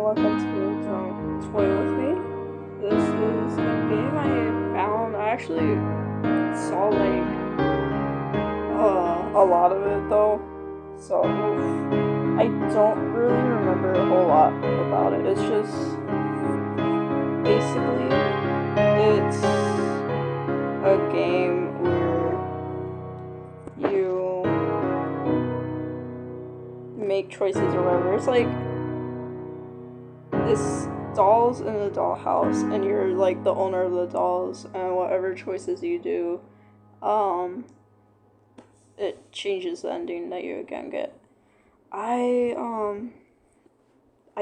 welcome to Toy With Me. This is a game I found. I actually saw a lot of it though, so I don't really remember a whole lot about it. It's just basically it's a game where you make choices or whatever. It's like this dolls in a dollhouse, and you're like the owner of the dolls, and whatever choices you do, it changes the ending that you again get. I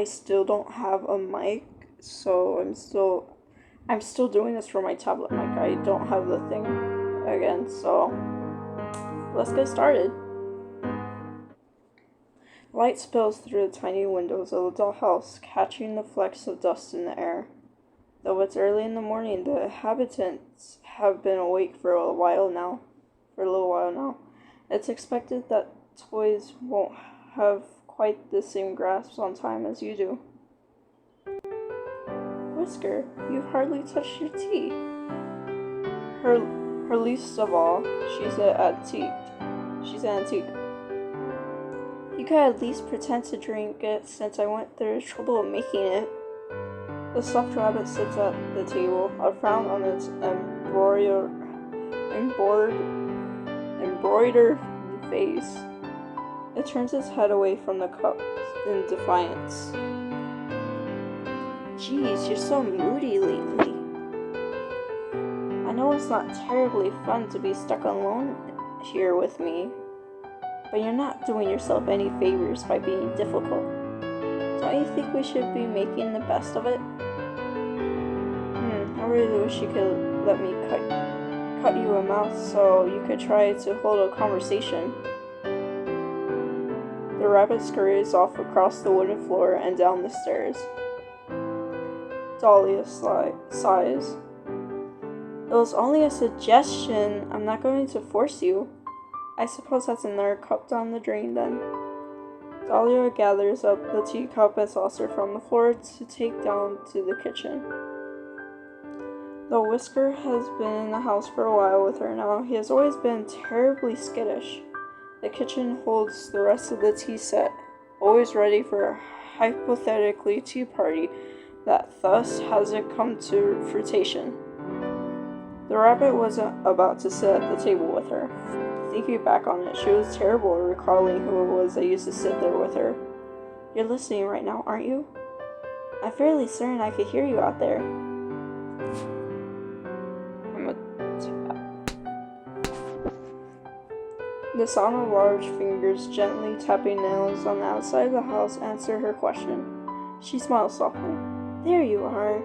still don't have a mic, so I'm still doing this for my tablet mic. I don't have the thing again, so let's get started. Light spills through the tiny windows of the dollhouse, catching the flecks of dust in the air. Though it's early in the morning, the inhabitants have been awake for a little while now. It's expected that toys won't have quite the same grasp on time as you do. Whisker, you've hardly touched your tea. Her least of all, she's an antique. You could at least pretend to drink it since I went through the trouble of making it. The stuffed rabbit sits at the table, a frown on its embroidered face. It turns its head away from the cups in defiance. Geez, you're so moody lately. I know it's not terribly fun to be stuck alone here with me, but you're not doing yourself any favors by being difficult. Don't you think we should be making the best of it? I really wish you could let me cut you a mouth so you could try to hold a conversation. The rabbit scurries off across the wooden floor and down the stairs. Dahlia sighs. It was only a suggestion. I'm not going to force you. I suppose that's another cup down the drain then. Dahlia gathers up the teacup and saucer from the floor to take down to the kitchen. Though Whisker has been in the house for a while with her now, he has always been terribly skittish. The kitchen holds the rest of the tea set, always ready for a hypothetically tea party that thus hasn't come to fruition. The rabbit wasn't about to sit at the table with her. Thinking back on it, she was terrible at recalling who it was that used to sit there with her. You're listening right now, aren't you? I'm fairly certain I could hear you out there. The sound of large fingers gently tapping nails on the outside of the house answered her question. She smiled softly. There you are.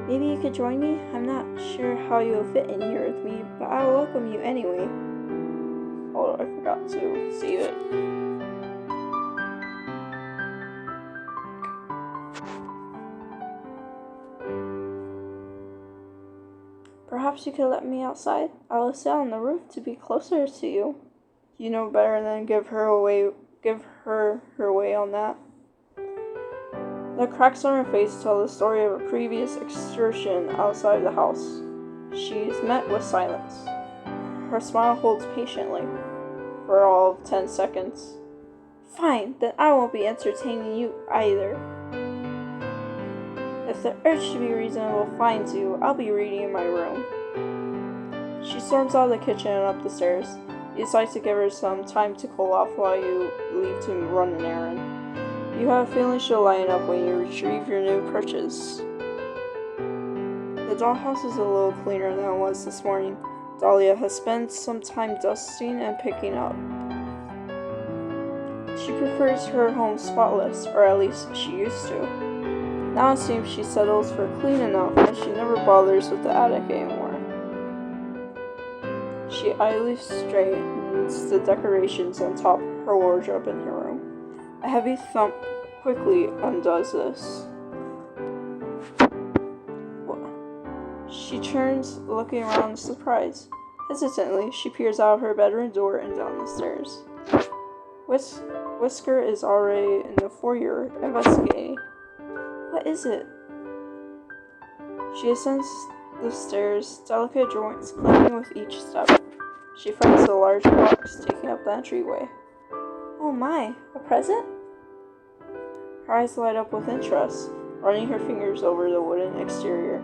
Maybe you could join me? I'm not sure how you'll fit in here with me, but I'll welcome you anyway. Oh, I forgot to save it. Perhaps you could let me outside? I will sit on the roof to be closer to you. You know better than give her her way on that. The cracks on her face tell the story of a previous excursion outside the house. She's met with silence. Her smile holds patiently for all of 10 seconds. Fine, then I won't be entertaining you either. If the urge to be reasonable finds you, I'll be reading in my room. She storms out of the kitchen and up the stairs. You decide to give her some time to cool off while you leave to run an errand. You have a feeling she'll line up when you retrieve your new purchase. The dollhouse is a little cleaner than it was this morning. Dahlia has spent some time dusting and picking up. She prefers her home spotless, or at least she used to. Now it seems she settles for clean enough and she never bothers with the attic anymore. She idly straightens the decorations on top of her wardrobe in her room. A heavy thump quickly undoes this. She turns, looking around in surprise. Hesitantly, she peers out of her bedroom door and down the stairs. Whisker is already in the foyer investigating. What is it? She ascends the stairs, delicate joints clicking with each step. She finds a large box taking up the entryway. Oh my, a present? Her eyes light up with interest, running her fingers over the wooden exterior.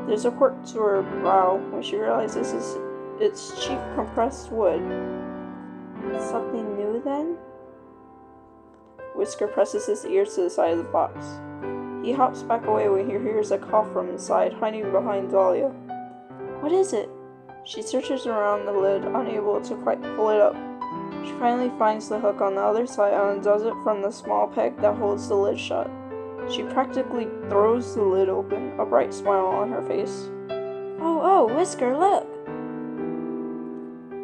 There's a quirk to her brow when she realizes it's cheap compressed wood. Something new then? Whisker presses his ear to the side of the box. He hops back away when he hears a cough from inside, hiding behind Dahlia. What is it? She searches around the lid, unable to quite pull it up. She finally finds the hook on the other side and undoes it from the small peg that holds the lid shut. She practically throws the lid open, a bright smile on her face. Oh, Whisker, look!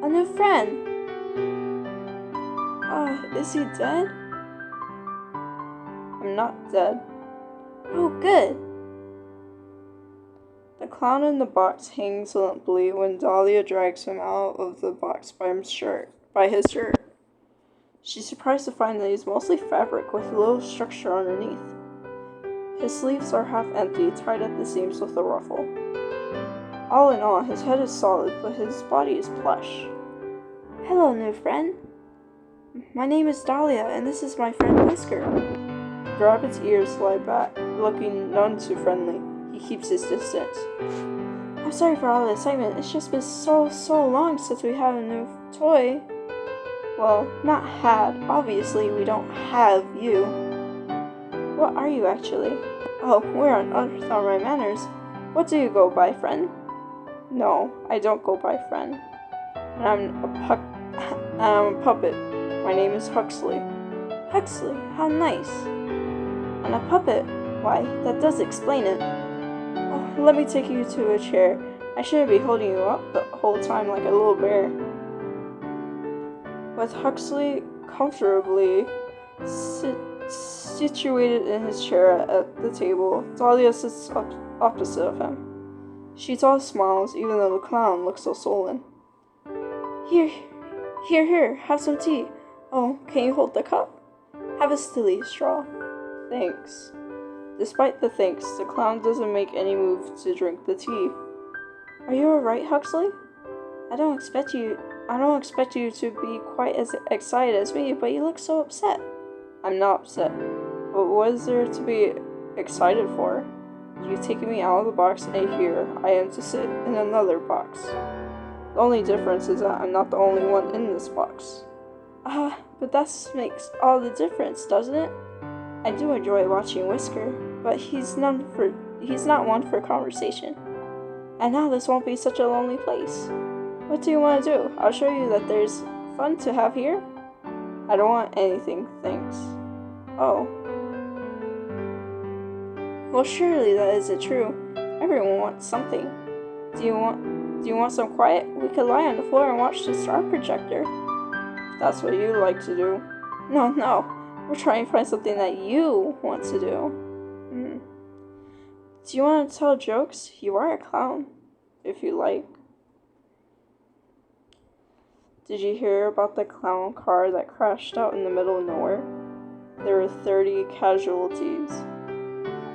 A new friend! Is he dead? I'm not dead. Oh, good! The clown in the box hangs limply when Dahlia drags him out of the box by his shirt. She's surprised to find that he's mostly fabric with little structure underneath. His sleeves are half empty, tied at the seams with a ruffle. All in all, his head is solid, but his body is plush. Hello, new friend. My name is Dahlia, and this is my friend Whisker. The rabbit's ears lie back, looking none too friendly. He keeps his distance. I'm sorry for all the excitement. It's just been so long since we had a new toy. Well, not had. Obviously, we don't have you. What are you actually? Oh, we're on Earth on my manners. What do you go by, friend? No, I don't go by friend. And I'm a puppet. My name is Huxley. Huxley, how nice. And a puppet? Why, that does explain it. Oh, let me take you to a chair. I shouldn't be holding you up the whole time like a little bear. With Huxley comfortably situated in his chair at the table, Dahlia sits up opposite of him. She all smiles, even though the clown looks so sullen. Here, have some tea. Oh, can you hold the cup? Have a silly straw. Thanks. Despite the thanks, the clown doesn't make any move to drink the tea. Are you alright, Huxley? I don't expect you to be quite as excited as me, but you look so upset. I'm not upset. But what is there to be excited for? You've taken me out of the box, and here I am to sit in another box. The only difference is that I'm not the only one in this box. But that makes all the difference, doesn't it? I do enjoy watching Whisker, but he's not one for conversation. And now this won't be such a lonely place. What do you want to do? I'll show you that there's fun to have here. I don't want anything, thanks. Oh. Well, surely that isn't true. Everyone wants something. Do you want some quiet? We could lie on the floor and watch the star projector. If that's what you like to do. No. We're trying to find something that you want to do. Do you want to tell jokes? You are a clown, if you like. Did you hear about the clown car that crashed out in the middle of nowhere? There were 30 casualties.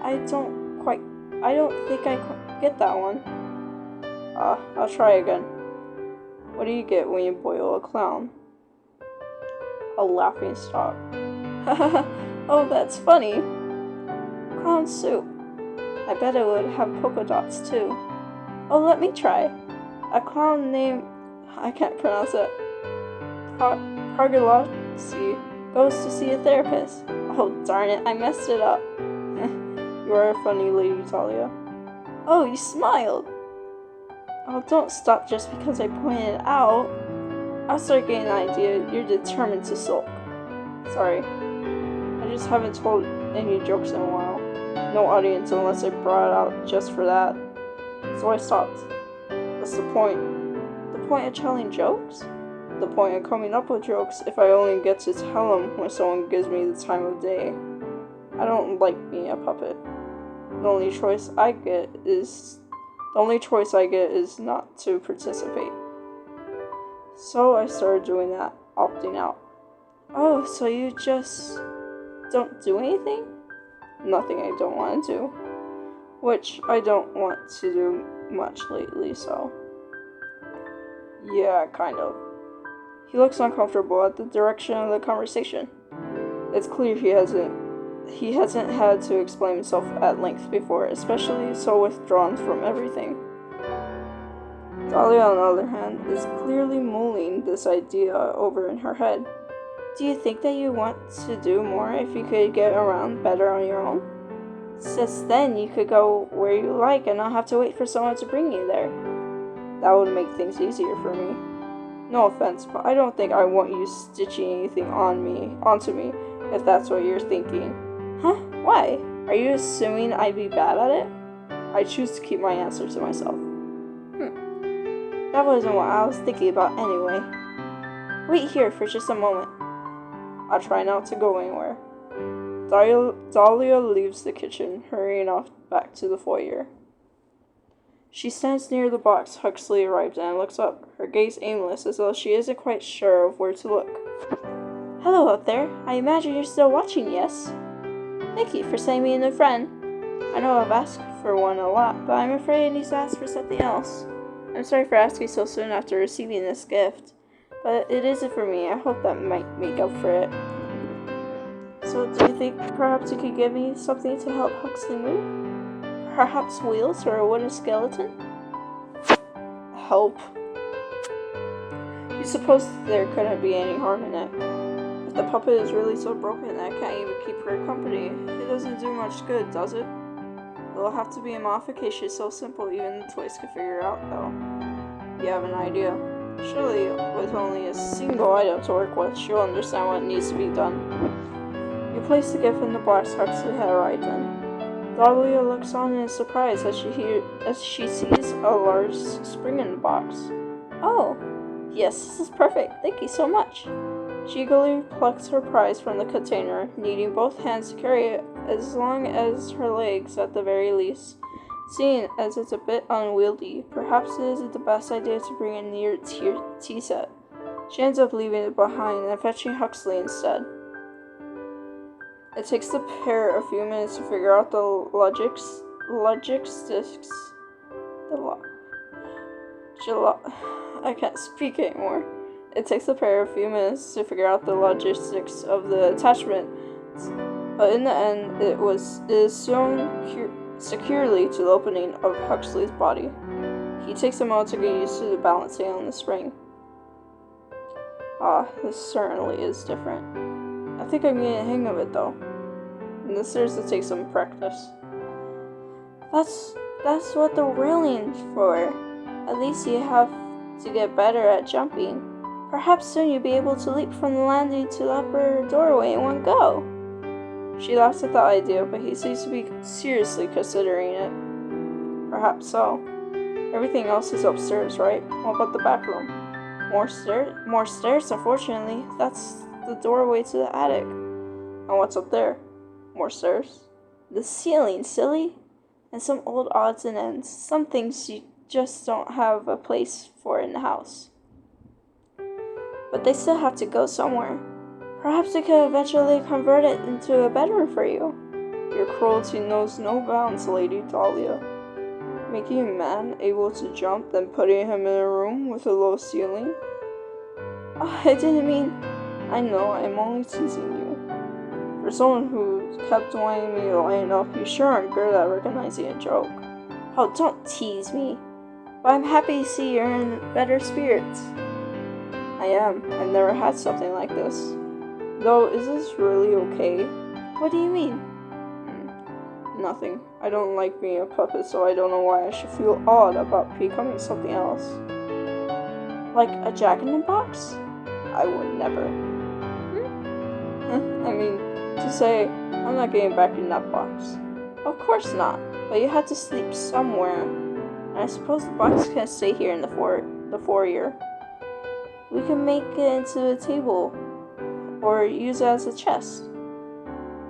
I don't think I get that one. I'll try again. What do you get when you boil a clown? A laughing stock. Oh, that's funny. Clown soup. I bet it would have polka dots too. Oh, let me try. A clown named... I can't pronounce it. Pargalotsi goes to see a therapist. Oh, darn it, I messed it up. You are a funny lady, Dahlia. Oh, you smiled. Oh, don't stop just because I pointed it out. I'll start getting an idea. You're determined to sulk. Sorry. I just haven't told any jokes in a while. No audience unless I brought it out just for that. So I stopped. What's the point? The point of telling jokes? The point of coming up with jokes if I only get to tell them when someone gives me the time of day. I don't like being a puppet. The only choice I get is not to participate. So I started doing that, opting out. Oh, so you just don't do anything? Nothing I don't want to do. Which I don't want to do much lately, so. Yeah, kind of. He looks uncomfortable at the direction of the conversation. It's clear he hasn't had to explain himself at length before, especially so withdrawn from everything. Dahlia, on the other hand, is clearly mulling this idea over in her head. Do you think that you want to do more if you could get around better on your own? Since then, you could go where you like and not have to wait for someone to bring you there. That would make things easier for me. No offense, but I don't think I want you stitching anything onto me, if that's what you're thinking. Huh? Why? Are you assuming I'd be bad at it? I choose to keep my answer to myself. That wasn't what I was thinking about anyway. Wait here for just a moment. I try not to go anywhere. Dahlia leaves the kitchen, hurrying off back to the foyer. She stands near the box Huxley arrived in and looks up, her gaze aimless as though she isn't quite sure of where to look. Hello up there. I imagine you're still watching, yes? Thank you for sending me a new friend. I know I've asked for one a lot, but I'm afraid I need to ask for something else. I'm sorry for asking so soon after receiving this gift, but it isn't for me. I hope that might make up for it. So do you think perhaps you could give me something to help Huxley move? Perhaps wheels or a wooden skeleton? Help. You suppose there couldn't be any harm in it? If the puppet is really so broken that I can't even keep her company, it doesn't do much good, does it? It'll have to be a modification so simple even the toys could figure out, though. You have an idea? Surely, with only a single item to work with, she'll understand what needs to be done. You place the gift in the box Huxley had arrived in. Dahlia looks on in surprise as she sees a large spring in the box. Oh, yes, this is perfect. Thank you so much. She eagerly plucks her prize from the container, needing both hands to carry it as long as her legs at the very least. Seeing as it's a bit unwieldy, perhaps it isn't the best idea to bring it near tea set. She ends up leaving it behind and fetching Huxley instead. It takes the pair a few minutes to figure out the logistics. I can't speak anymore. It takes the pair a few minutes to figure out the logistics of the attachment, but in the end, it is sewn securely to the opening of Huxley's body. He takes a moment to get used to the balancing on the spring. Ah, this certainly is different. I think I'm getting the hang of it though. And this serves to take some practice. That's what the railing's for. At least you have to get better at jumping. Perhaps soon you'll be able to leap from the landing to the upper doorway in one go. She laughs at the idea, but he seems to be seriously considering it. Perhaps so. Everything else is upstairs, right? What about the back room? More stairs, unfortunately. That's the doorway to the attic. And what's up there? More stairs? The ceiling, silly. And some old odds and ends. Some things you just don't have a place for in the house. But they still have to go somewhere. Perhaps we could eventually convert it into a bedroom for you. Your cruelty knows no bounds, Lady Dahlia. Making a man able to jump, then putting him in a room with a low ceiling? Oh, I didn't mean... I know, I'm only teasing you. For someone who kept wanting me to line up, you sure aren't good at recognizing a joke. Oh, don't tease me. But I'm happy to see you're in better spirits. I am. I've never had something like this. Though, is this really okay? What do you mean? Nothing. I don't like being a puppet, so I don't know why I should feel odd about becoming something else. Like a jack-in-the-box? I would never. I mean, to say, I'm not getting back in that box. Of course not, but you have to sleep somewhere. And I suppose the box can stay here in the foyer. We can make it into a table, or use it as a chest.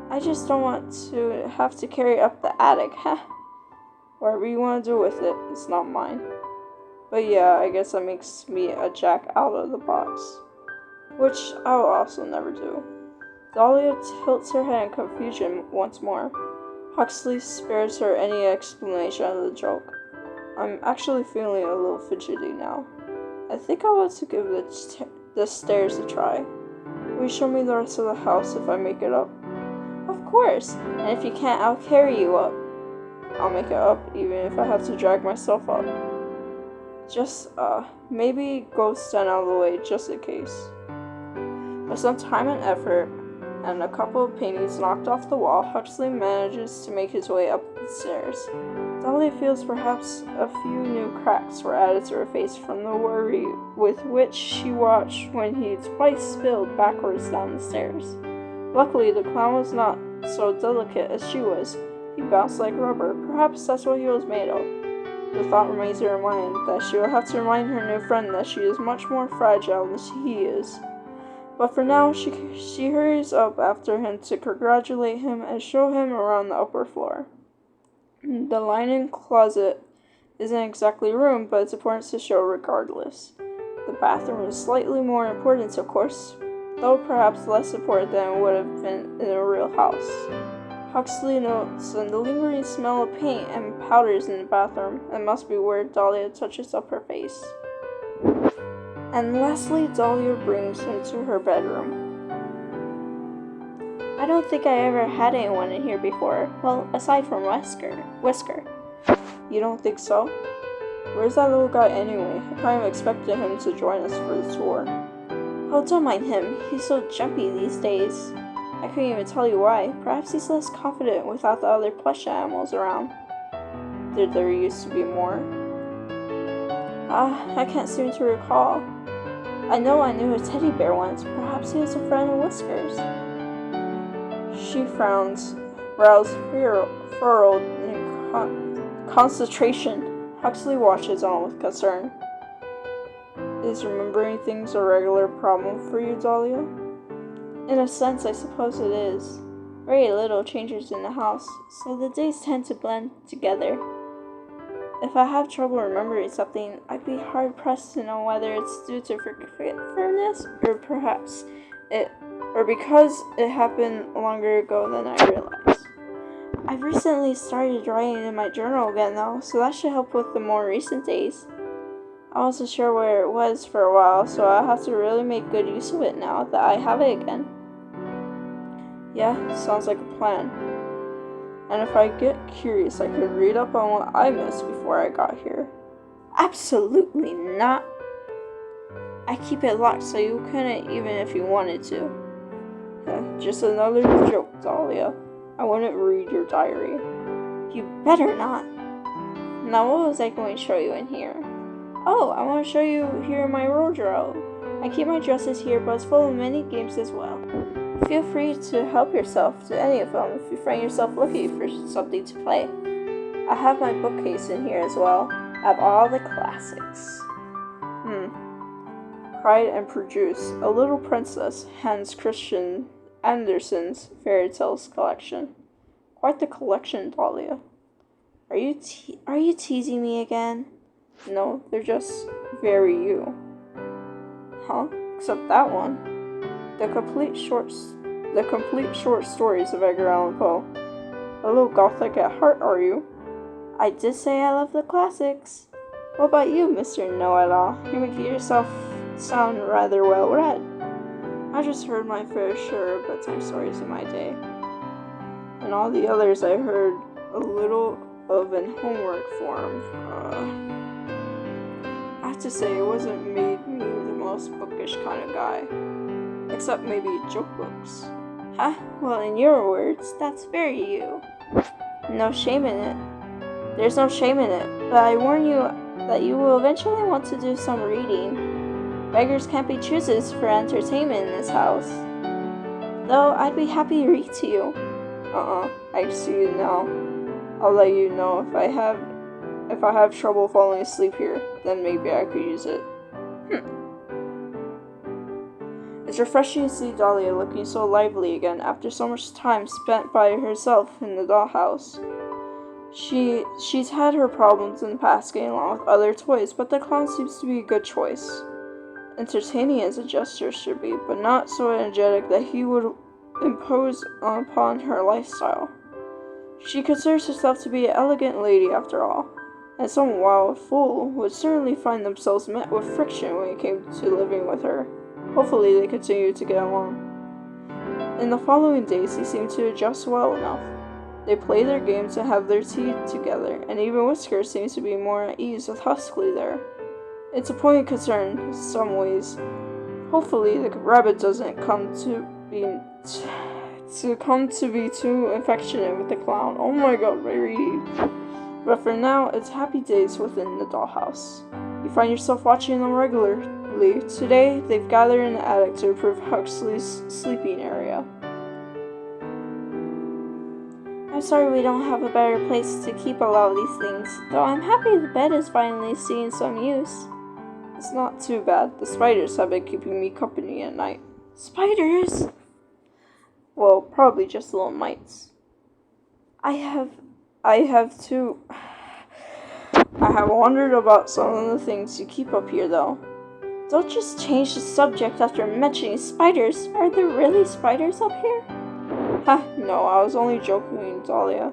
I just don't want to have to carry it up the attic, Whatever you want to do with it, it's not mine. But yeah, I guess that makes me a jack out of the box. which I will also never do. Dahlia tilts her head in confusion once more. Huxley spares her any explanation of the joke. I'm actually feeling a little fidgety now. I think I want to give the stairs a try. Will you show me the rest of the house if I make it up? Of course, and if you can't, I'll carry you up. I'll make it up even if I have to drag myself up. Just, maybe go stand out of the way just in case. With some time and effort, and a couple of paintings knocked off the wall, Huxley manages to make his way up the stairs. Dahlia feels perhaps a few new cracks were added to her face from the worry with which she watched when he twice spilled backwards down the stairs. Luckily, the clown was not so delicate as she was. He bounced like rubber. Perhaps that's what he was made of. The thought remains in her mind that she will have to remind her new friend that she is much more fragile than he is. But for now, she hurries up after him to congratulate him and show him around the upper floor. The linen closet isn't exactly a room, but it's important to show regardless. The bathroom is slightly more important, of course, though perhaps less important than it would have been in a real house. Huxley notes the lingering smell of paint and powders in the bathroom. It must be where Dahlia touches up her face. And lastly, Dahlia brings him to her bedroom. I don't think I ever had anyone in here before. Well, aside from Whisker. You don't think so? Where's that little guy anyway? I kind of expected him to join us for the tour. Oh, don't mind him. He's so jumpy these days. I couldn't even tell you why. Perhaps he's less confident without the other plush animals around. There used to be more? I can't seem to recall. I know I knew a teddy bear once. Perhaps he was a friend of Whisker's. She frowns, brows furrowed in concentration. Huxley watches on with concern. Is remembering things a regular problem for you, Dahlia? In a sense, I suppose it is. Very little changes in the house, so the days tend to blend together. If I have trouble remembering something, I'd be hard-pressed to know whether it's due to forgetfulness or because it happened longer ago than I realized. I've recently started writing in my journal again though, so that should help with the more recent days. I wasn't sure where it was for a while, so I'll have to really make good use of it now that I have it again. Yeah, sounds like a plan. And if I get curious, I could read up on what I missed before I got here. Absolutely not. I keep it locked so you couldn't even if you wanted to. Just another joke, Dahlia. I wouldn't read your diary. You better not. Now what was I going to show you in here? Oh, I want to show you here in my wardrobe. I keep my dresses here, but it's full of mini games as well. Feel free to help yourself to any of them if you find yourself looking for something to play. I have my bookcase in here as well. I have all the classics. Pride and Prejudice, A Little Princess, Hans Christian Andersen's Fairy Tales collection. Quite the collection, Dahlia. Are you teasing me again? No, they're just very you. Huh? Except that one. The complete short stories of Edgar Allan Poe. A little gothic at heart, are you? I did say I love the classics. What about you, Mr. Know-It-All? You're making yourself sound rather well read. I just heard my fair share of bedtime stories in my day. And all the others I heard a little of in homework form. I have to say, it wasn't made me the most bookish kind of guy. Except maybe joke books. Huh? Well, in your words, that's very you. No shame in it. There's no shame in it, but I warn you that you will eventually want to do some reading. Beggars can't be choosers for entertainment in this house. Though I'd be happy to read to you. I see you now. I'll let you know if I have trouble falling asleep here, then maybe I could use it. It's refreshing to see Dahlia looking so lively again after so much time spent by herself in the dollhouse. She's had her problems in the past getting along with other toys, but the clown seems to be a good choice. entertaining as a jester should be, but not so energetic that he would impose upon her lifestyle. She considers herself to be an elegant lady after all, and some wild fool would certainly find themselves met with friction when it came to living with her. Hopefully they continue to get along. In the following days, they seem to adjust well enough. They play their games and have their tea together, and even Whisker seems to be more at ease with Huxley there. It's a point of concern in some ways. Hopefully the rabbit doesn't come to be too affectionate with the clown. Oh my god, baby. But for now, it's happy days within the dollhouse. You find yourself watching them regularly. Today, they've gathered in the attic to improve Huxley's sleeping area. I'm sorry we don't have a better place to keep a lot of these things, though I'm happy the bed is finally seeing some use. It's not too bad. The spiders have been keeping me company at night. Spiders? Well, probably just little mites. I have wondered about some of the things you keep up here, though. Don't just change the subject after mentioning spiders. Are there really spiders up here? Ha, no, I was only joking, Dahlia.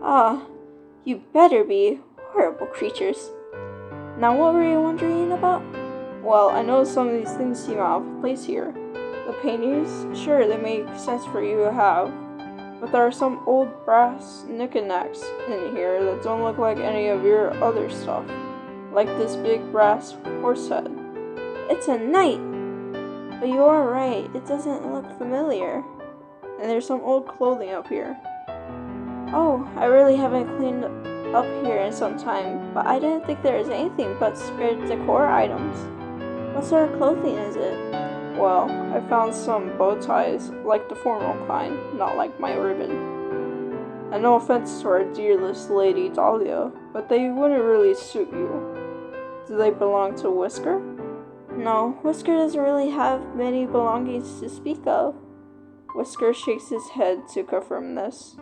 Ah, you better be. Horrible creatures. Now what were you wondering about? Well, I know some of these things seem out of place here. The paintings, sure, they make sense for you to have, but there are some old brass knickknacks in here that don't look like any of your other stuff. Like this big brass horse head. It's a knight! But you are right, it doesn't look familiar. And there's some old clothing up here. Oh, I really haven't cleaned up here in some time, but I didn't think there was anything but spare decor items. What sort of clothing is it? Well, I found some bow ties, like the formal kind, not like my ribbon. And no offense to our dearest Lady Dahlia, but they wouldn't really suit you. Do they belong to Whisker? No, Whisker doesn't really have many belongings to speak of. Whisker shakes his head to confirm this.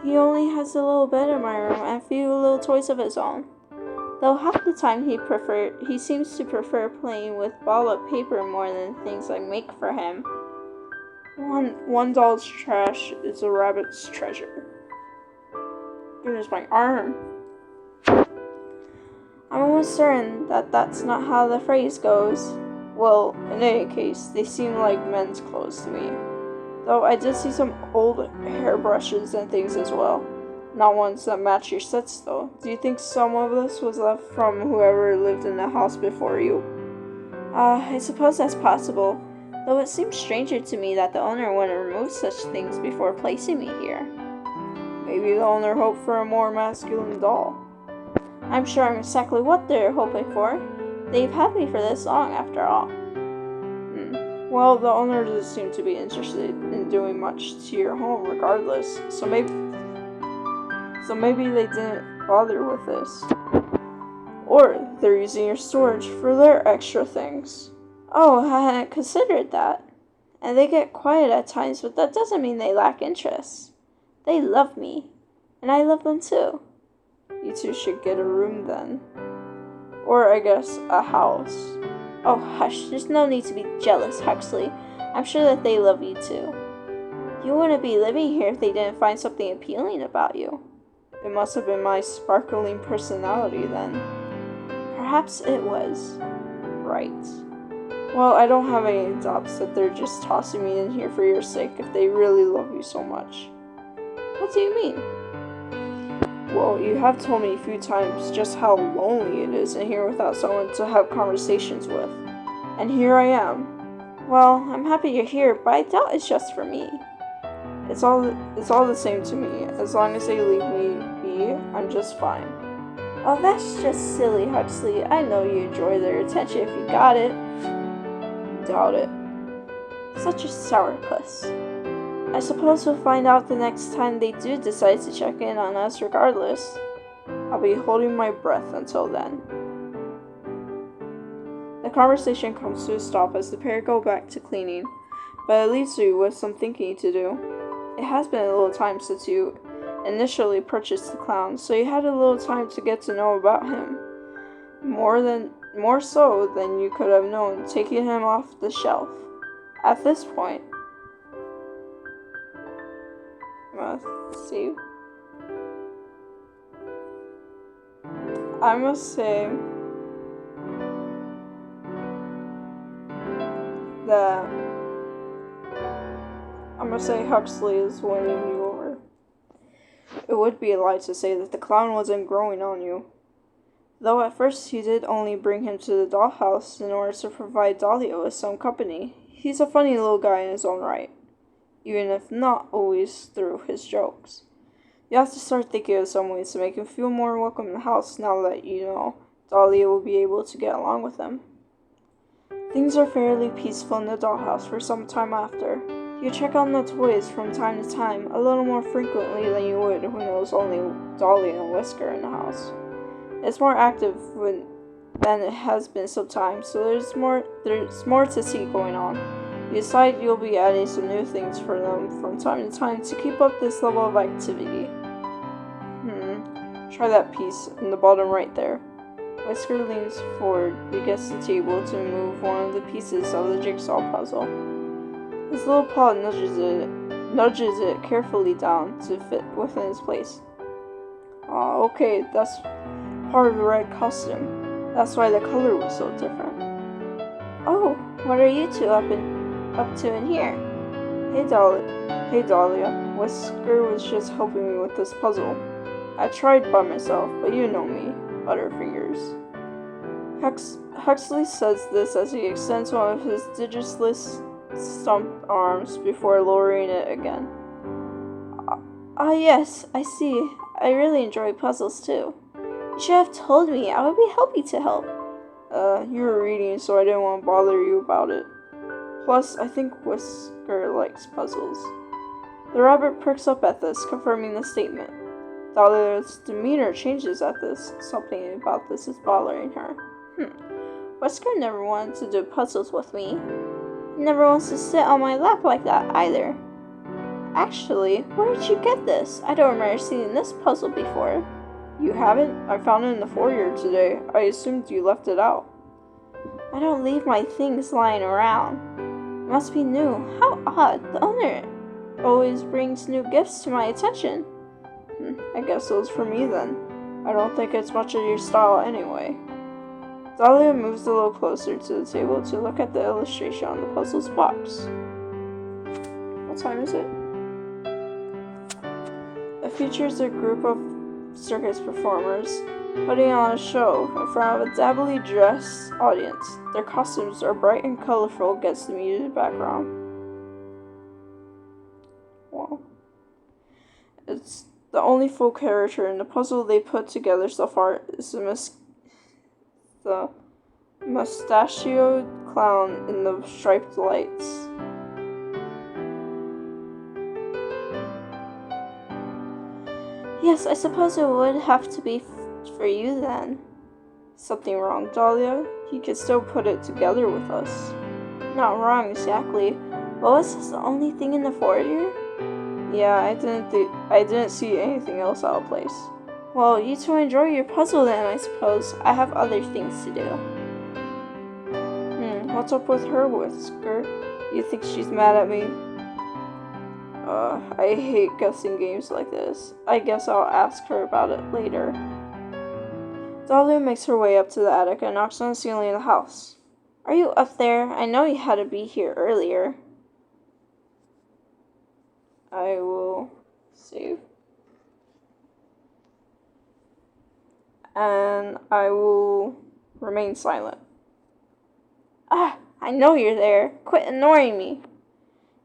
He only has a little bed in my room and a few little toys of his own. Though half the time he seems to prefer playing with balled paper more than things I make for him. One doll's trash is a rabbit's treasure. Goodness, my arm. I'm almost certain that that's not how the phrase goes. Well, in any case, they seem like men's clothes to me. Though I did see some old hairbrushes and things as well. Not ones that match your sets, though. Do you think some of this was left from whoever lived in the house before you? I suppose that's possible. Though it seems stranger to me that the owner wouldn't remove such things before placing me here. Maybe the owner hoped for a more masculine doll. I'm sure I'm exactly what they're hoping for. They've had me for this long, after all. Well, the owner doesn't seem to be interested in doing much to your home regardless, so maybe they didn't bother with this. Or they're using your storage for their extra things. Oh, I hadn't considered that. And they get quiet at times, but that doesn't mean they lack interest. They love me, and I love them too. You two should get a room then. Or, I guess, a house. Oh, hush, there's no need to be jealous, Huxley. I'm sure that they love you too. You wouldn't be living here if they didn't find something appealing about you. It must have been my sparkling personality then. Perhaps it was. Right. Well, I don't have any doubts that they're just tossing me in here for your sake if they really love you so much. What do you mean? Well, you have told me a few times just how lonely it is in here without someone to have conversations with. And here I am. Well, I'm happy you're here, but I doubt it's just for me. It's all the same to me. As long as they leave me be, I'm just fine. Oh, that's just silly, Huxley. I know you enjoy their attention if you got it. Doubt it. Such a sourpuss. I suppose we'll find out the next time they do decide to check in on us regardless. I'll be holding my breath until then. The conversation comes to a stop as the pair go back to cleaning, but it leaves you with some thinking to do. It has been a little time since you initially purchased the clown, so you had a little time to get to know about him more than more so than you could have known, taking him off the shelf. At this point, see, I must say that Huxley is winning you over. It would be a lie to say that the clown wasn't growing on you. Though at first he did only bring him to the dollhouse in order to provide Dahlia with some company. He's a funny little guy in his own right, even if not always through his jokes. You have to start thinking of some ways to make him feel more welcome in the house now that you know Dahlia will be able to get along with him. Things are fairly peaceful in the dollhouse for some time after. You check on the toys from time to time, a little more frequently than you would when it was only Dahlia and Whisker in the house. It's more active than it has been some time, so there's more to see going on. You decide you'll be adding some new things for them from time to time to keep up this level of activity. Try that piece in the bottom right there. Whisker leans forward against the table to move one of the pieces of the jigsaw puzzle. His little paw nudges it carefully down to fit within its place. Okay, that's part of the red costume. That's why the color was so different. Oh, what are you two up to in here? Hey Dahlia. Whisker was just helping me with this puzzle. I tried by myself, but you know me, Butterfingers. Huxley says this as he extends one of his digitally stumped arms before lowering it again. Yes, I see. I really enjoy puzzles too. You should have told me. I would be happy to help. You were reading, so I didn't want to bother you about it. Plus, I think Whisker likes puzzles. The rabbit perks up at this, confirming the statement. Dahlia's demeanor changes at this. Something about this is bothering her. Whisker never wanted to do puzzles with me. He never wants to sit on my lap like that either. Actually, where did you get this? I don't remember seeing this puzzle before. You haven't? I found it in the foyer today. I assumed you left it out. I don't leave my things lying around. It must be new. How odd. The owner always brings new gifts to my attention. I guess it was for me then. I don't think it's much of your style anyway. Dahlia moves a little closer to the table to look at the illustration on the puzzle's box. What time is it? It features a group of circus performers putting on a show in front of a dabbily dressed audience. Their costumes are bright and colorful against the muted background. Wow. It's the only full character in the puzzle they put together so far is the mustachioed clown in the striped lights. Yes, I suppose it would have to be for you then. Something wrong, Dahlia? You could still put it together with us. Not wrong exactly, but was this the only thing in the foyer? Yeah, I didn't see anything else out of place. Well, you two enjoy your puzzle then, I suppose. I have other things to do. What's up with her, Whisker? You think she's mad at me? I hate guessing games like this. I guess I'll ask her about it later. Dahlia makes her way up to the attic and knocks on the ceiling of the house. Are you up there? I know you had to be here earlier. I will save. And I will remain silent. I know you're there. Quit ignoring me.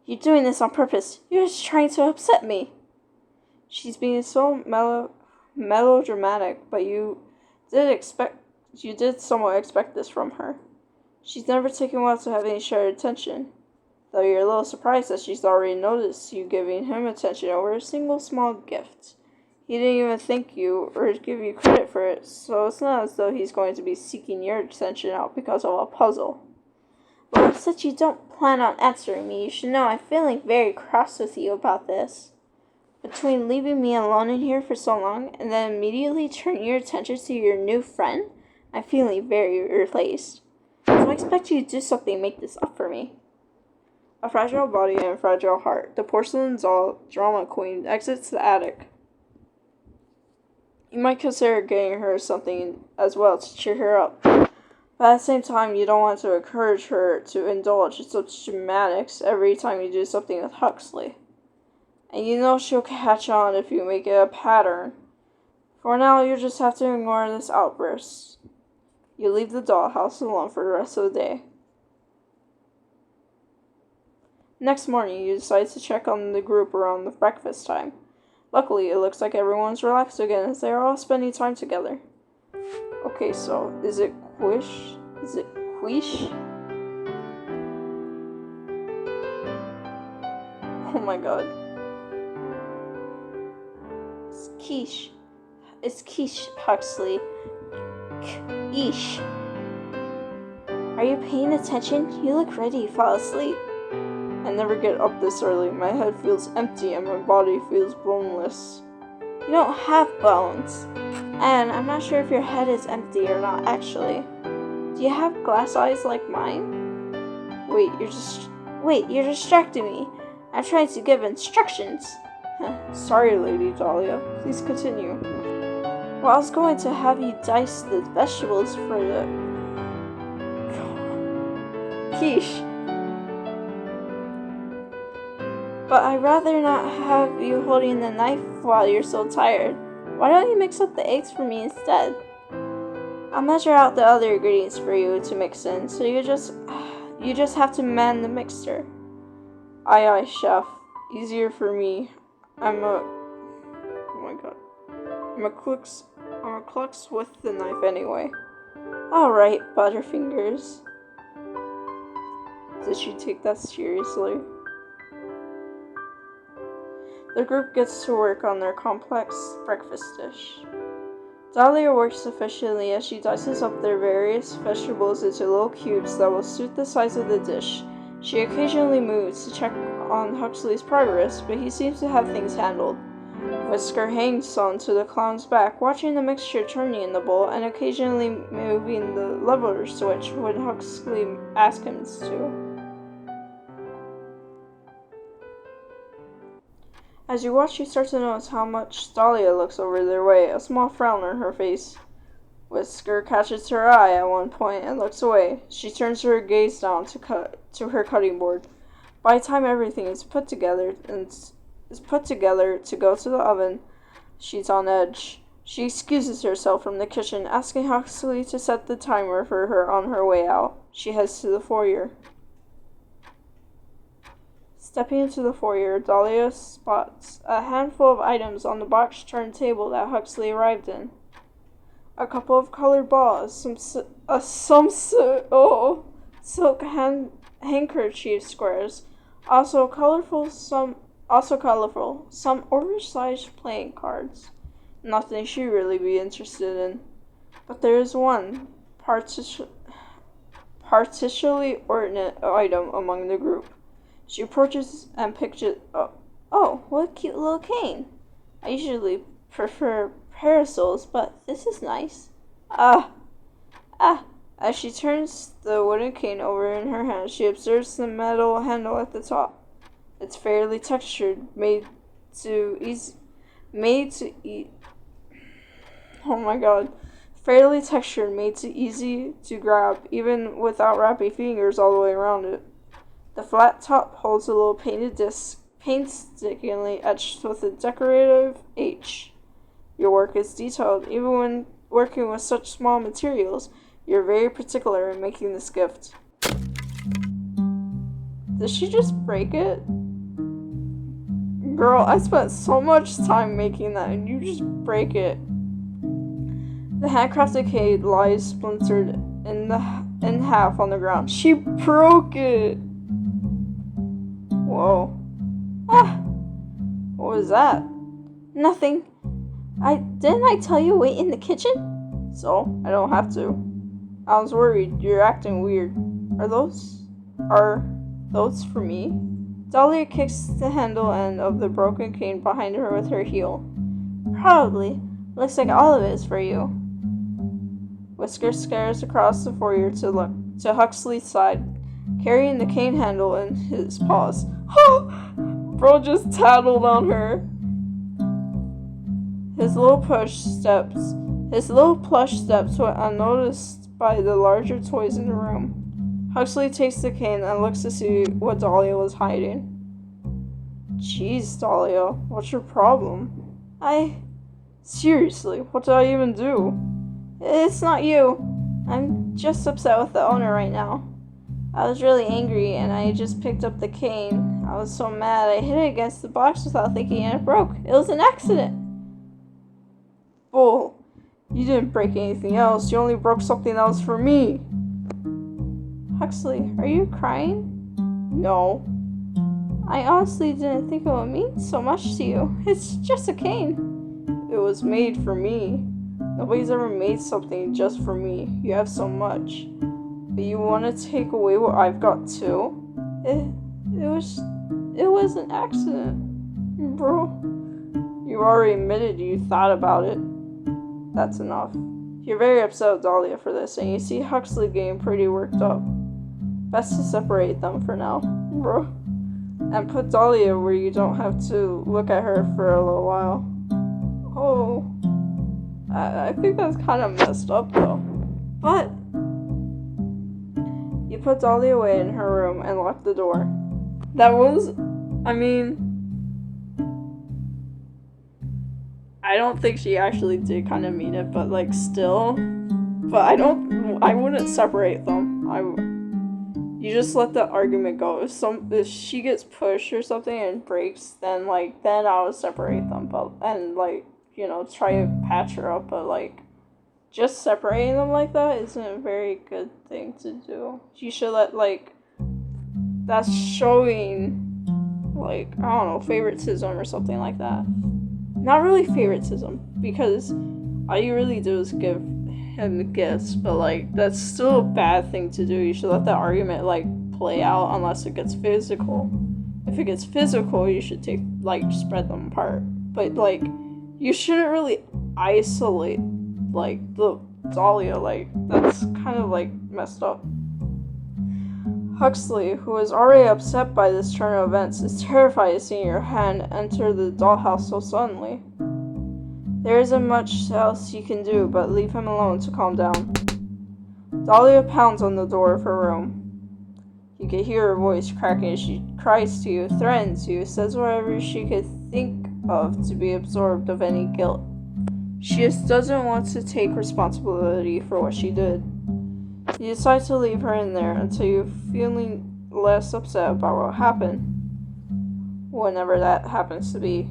You're doing this on purpose. You're just trying to upset me. She's being so melodramatic, but you did somewhat expect this from her. She's never taken well to having shared attention, though you're a little surprised that she's already noticed you giving him attention over a single small gift. He didn't even thank you or give you credit for it, so it's not as though he's going to be seeking your attention out because of a puzzle. Well, since you don't plan on answering me, you should know I'm feeling very cross with you about this. Between leaving me alone in here for so long and then immediately turning your attention to your new friend, I'm feeling very replaced. So I expect you to do something to make this up for me. A fragile body and a fragile heart. The porcelain doll drama queen exits the attic. You might consider getting her something as well to cheer her up. But at the same time, you don't want to encourage her to indulge in such dramatics every time you do something with Huxley. And you know she'll catch on if you make it a pattern. For now, you just have to ignore this outburst. You leave the dollhouse alone for the rest of the day. Next morning, you decide to check on the group around the breakfast time. Luckily, it looks like everyone's relaxed again as they are all spending time together. Okay, so, is it Quish? Is it Quiche? Oh my god. It's Quiche. It's Quiche, Huxley. Quiche. Are you paying attention? You look ready to fall asleep. I never get up this early. My head feels empty and my body feels boneless. You don't have bones. And I'm not sure if your head is empty or not, actually. Do you have glass eyes like mine? Wait, you're distracting me. I'm trying to give instructions. Sorry, Lady Dahlia. Please continue. Well, I was going to have you dice the vegetables for the quiche. But I'd rather not have you holding the knife while you're so tired. Why don't you mix up the eggs for me instead? I'll measure out the other ingredients for you to mix in, so you just have to man the mixer. Aye aye, chef. Easier for me. I'm a klux with the knife anyway. Alright, Butterfingers. Did she take that seriously? The group gets to work on their complex breakfast dish. Dahlia works efficiently as she dices up their various vegetables into little cubes that will suit the size of the dish. She occasionally moves to check on Huxley's progress, but he seems to have things handled. Whisker hangs onto the clown's back, watching the mixture turning in the bowl and occasionally moving the lever switch when Huxley asks him to. As you watch, you start to notice how much Dahlia looks over their way, a small frown on her face. Whisker catches her eye at one point and looks away. She turns her gaze down to her cutting board. By the time everything is put together to go to the oven, she's on edge. She excuses herself from the kitchen, asking Huxley to set the timer for her on her way out. She heads to the foyer. Stepping into the foyer, Dahlia spots a handful of items on the box turntable that Huxley arrived in. A couple of colored balls, some silk handkerchief squares, also colorful, some oversized playing cards. Nothing she'd really be interested in. But there is one particularly ordinate item among the group. She approaches and picks it up. Oh, what a cute little cane. I usually prefer parasols, but this is nice. As she turns the wooden cane over in her hand, she observes the metal handle at the top. It's fairly textured, fairly textured, made to easy to grab, even without wrapping fingers all the way around it. The flat top holds a little painted disc, painstakingly etched with a decorative H. Your work is detailed. Even when working with such small materials, you're very particular in making this gift. Did she just break it? Girl, I spent so much time making that and you just break it. The handcrafted cane lies splintered in half on the ground. She broke it! Whoa. What was that? Nothing. Didn't I tell you wait in the kitchen? So, I don't have to. I was worried. You're acting weird. Are those for me? Dahlia kicks the handle end of the broken cane behind her with her heel. Probably. Looks like all of it is for you. Whisker scares across the foyer to Huxley's side, carrying the cane handle in his paws. Bro just tattled on her. His little plush steps went unnoticed by the larger toys in the room. Huxley takes the cane and looks to see what Dahlia was hiding. Jeez, Dahlia, what's your problem? Seriously, what did I even do? It's not you. I'm just upset with the owner right now. I was really angry and I just picked up the cane. I was so mad I hit it against the box without thinking and it broke. It was an accident. Bull. You didn't break anything else. You only broke something that was for me. Huxley, are you crying? No. I honestly didn't think it would mean so much to you. It's just a cane. It was made for me. Nobody's ever made something just for me. You have so much. But you want to take away what I've got too? It was an accident. Bro. You already admitted you thought about it. That's enough. You're very upset with Dahlia for this, and you see Huxley getting pretty worked up. Best to separate them for now, bro. And put Dahlia where you don't have to look at her for a little while. Oh. I think that's kind of messed up, though. But you put Dahlia away in her room and locked the door. I don't think she actually did kind of mean it, but like still. But I wouldn't separate them. You just let the argument go. If she gets pushed or something and breaks, then I would separate them. But try to patch her up. But just separating them like that isn't a very good thing to do. You should that's showing I don't know, favoritism or something like that. Not really favoritism, because all you really do is give him gifts, but that's still a bad thing to do. You should let the argument play out unless it gets physical. If it gets physical, you should spread them apart. But you shouldn't really isolate the Dahlia. That's kind of messed up. Huxley, who is already upset by this turn of events, is terrified of seeing your hand enter the dollhouse so suddenly. There isn't much else you can do but leave him alone to calm down. Dahlia pounds on the door of her room. You can hear her voice cracking as she cries to you, threatens you, says whatever she could think of to be absorbed of any guilt. She just doesn't want to take responsibility for what she did. You decide to leave her in there until you're feeling less upset about what happened, whenever that happens to be.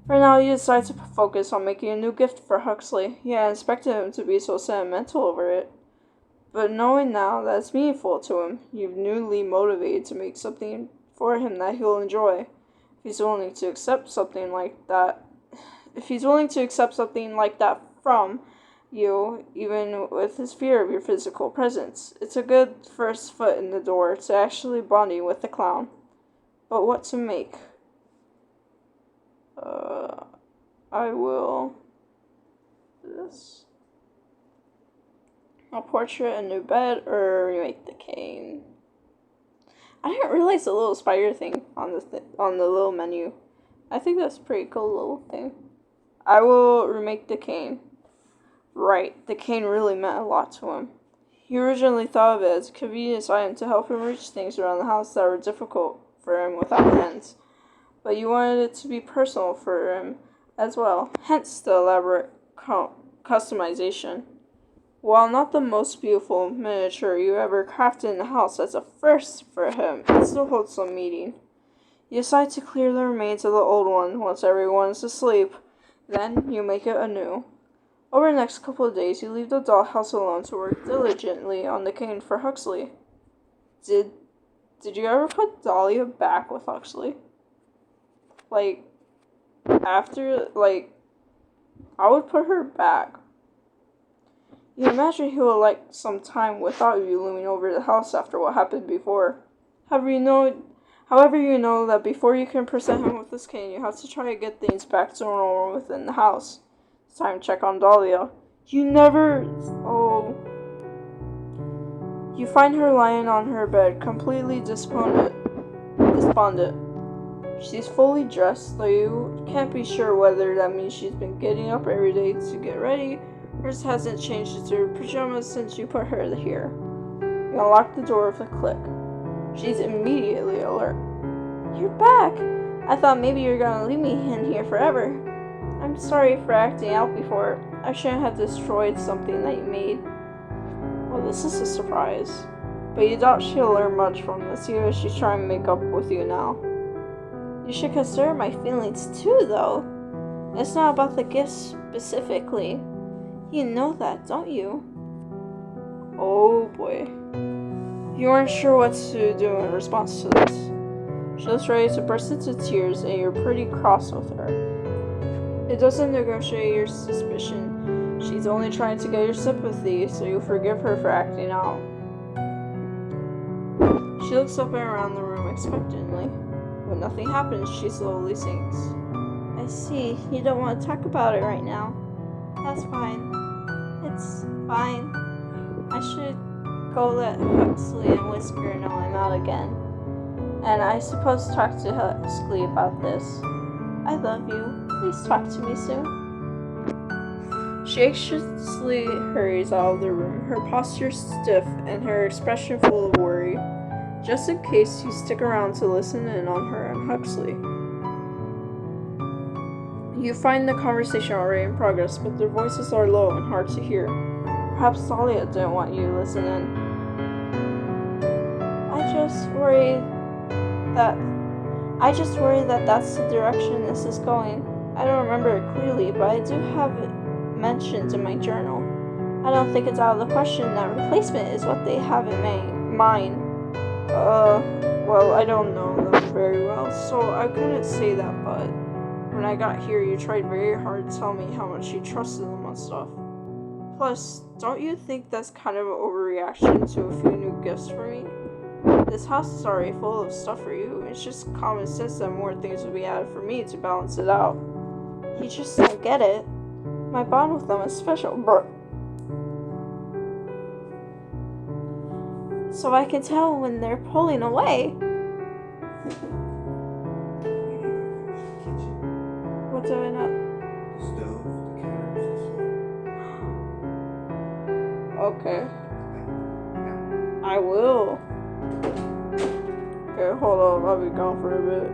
For now, you decide to focus on making a new gift for Huxley. You hadn't expected him to be so sentimental over it, but knowing now that it's meaningful to him, you're newly motivated to make something for him that he'll enjoy. If he's willing to accept something like that from you, even with his fear of your physical presence, it's a good first foot in the door to actually bonding with the clown. But what to make? I will this. A portrait, a new bed, or remake the cane. I didn't realize the little spider thing on the little menu. I think that's a pretty cool little thing. I will remake the cane. Right, the cane really meant a lot to him. He originally thought of it as a convenience item to help him reach things around the house that were difficult for him without hands. But you wanted it to be personal for him as well, hence the elaborate customization. While not the most beautiful miniature you ever crafted in the house as a first for him, it still holds some meaning. You decide to clear the remains of the old one once everyone is asleep, then you make it anew. Over the next couple of days, you leave the dollhouse alone to work diligently on the cane for Huxley. Did you ever put Dahlia back with Huxley? I would put her back. You imagine he would like some time without you looming over the house after what happened before. However, you know that before you can present him with this cane, you have to try to get things back to normal within the house. It's time to check on Dahlia. You never... Oh, You find her lying on her bed, completely despondent. She's fully dressed, though you can't be sure whether that means she's been getting up every day to get ready, or just hasn't changed into her pajamas since you put her here. You unlock the door with a click. She's immediately alert. You're back! I thought maybe you were gonna leave me in here forever. I'm sorry for acting out before. I shouldn't have destroyed something that you made. Well, this is a surprise. But you doubt she'll learn much from this, even if she's trying to make up with you now. You should consider my feelings too, though. It's not about the gifts specifically. You know that, don't you? Oh boy. You aren't sure what to do in response to this. She looks ready to burst into tears, and you're pretty cross with her. It doesn't negotiate your suspicion. She's only trying to get your sympathy, so you forgive her for acting out. She looks up and around the room expectantly. When nothing happens, she slowly sinks. I see. You don't want to talk about it right now. That's fine. It's fine. I should go let Huxley and Whisker know I'm out again. And I suppose talk to Huxley about this. I love you. Please talk to me soon. She anxiously hurries out of the room, her posture stiff and her expression full of worry, just in case you stick around to listen in on her and Huxley. You find the conversation already in progress, but their voices are low and hard to hear. Perhaps Dahlia didn't want you to listen in. I just worry that that's the direction this is going. I don't remember it clearly, but I do have it mentioned in my journal. I don't think it's out of the question that replacement is what they have in mind. Well, I don't know them very well, so I couldn't say that, but when I got here, you tried very hard to tell me how much you trusted them and stuff. Plus, don't you think that's kind of an overreaction to a few new gifts for me? This house is already full of stuff for you. It's just common sense that more things would be added for me to balance it out. You just don't get it. My bond with them is special, so I can tell when they're pulling away. What do I not? The stove, the counters, the floor. Okay. I will. Okay, hold on. I'll be gone for a bit.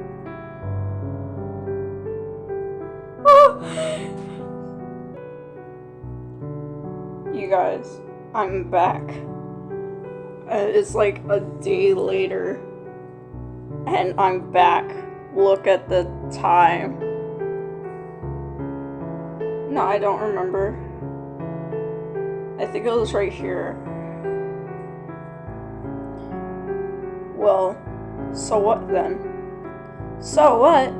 You guys, I'm back. It's like a day later, and I'm back. Look at the time. No, I don't remember. I think it was right here. Well, so what then? So what?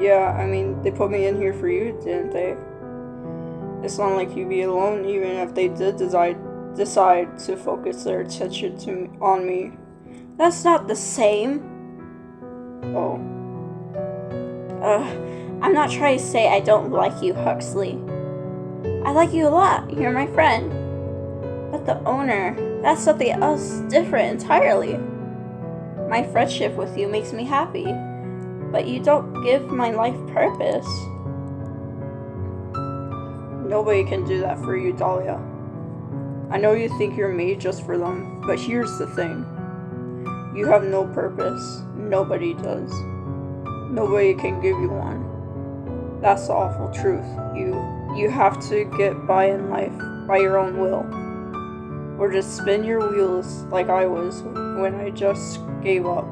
Yeah, I mean, they put me in here for you, didn't they? It's not like you'd be alone, even if they did decide to focus their attention on me. That's not the same. Oh. I'm not trying to say I don't like you, Huxley. I like you a lot. You're my friend. But the owner, that's something else different entirely. My friendship with you makes me happy, but you don't give my life purpose. Nobody can do that for you, Dahlia. I know you think you're made just for them, but here's the thing. You have no purpose. Nobody does. Nobody can give you one. That's the awful truth. You have to get by in life by your own will. Or just spin your wheels like I was when I just gave up.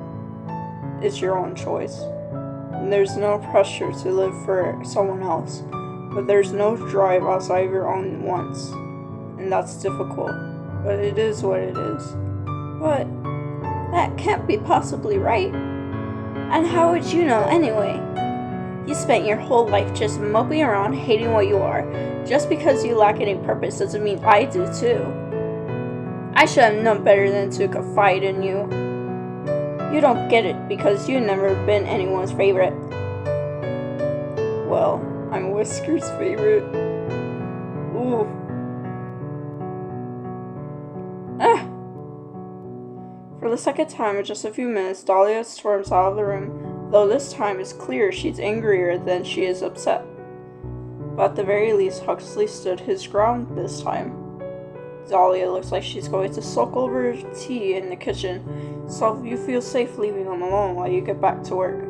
It's your own choice. And there's no pressure to live for someone else, but there's no drive outside of your own wants. And that's difficult, but it is what it is. But that can't be possibly right. And how would you know anyway? You spent your whole life just moping around hating what you are. Just because you lack any purpose doesn't mean I do too. I should have known better than to confide in you. You don't get it because you've never been anyone's favorite. Well, I'm Whisker's favorite. Ooh. For the second time in just a few minutes, Dahlia storms out of the room, though this time it's clear she's angrier than she is upset. But at the very least, Huxley stood his ground this time. Dahlia looks like she's going to sulk over tea in the kitchen, so you feel safe leaving him alone while you get back to work.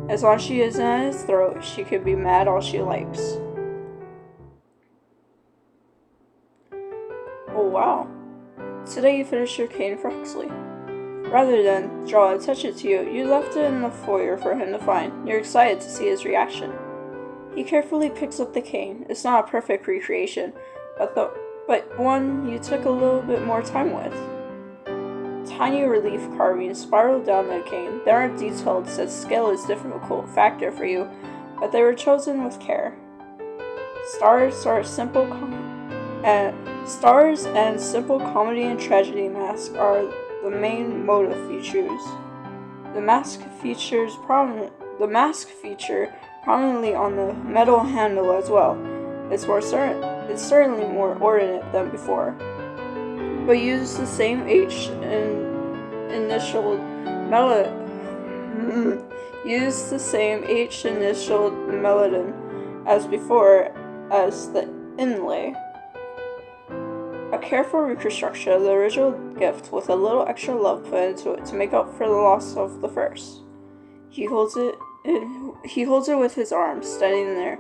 As long as she isn't at his throat, she can be mad all she likes. Oh wow. Today you finished your cane for Huxley. Rather than draw attention to you, you left it in the foyer for him to find. You're excited to see his reaction. He carefully picks up the cane. It's not a perfect recreation, but one you took a little bit more time with. Tiny relief carvings spiral down the cane. They aren't detailed since scale is a difficult factor for you, but they were chosen with care. Stars and simple comedy and tragedy masks are the main motif you choose. The mask feature prominently on the metal handle as well. It's certainly more ornate than before, but use the same initialed melody as before as the inlay. A careful reconstruction of the original gift with a little extra love put into it to make up for the loss of the first. He holds it with his arms, standing there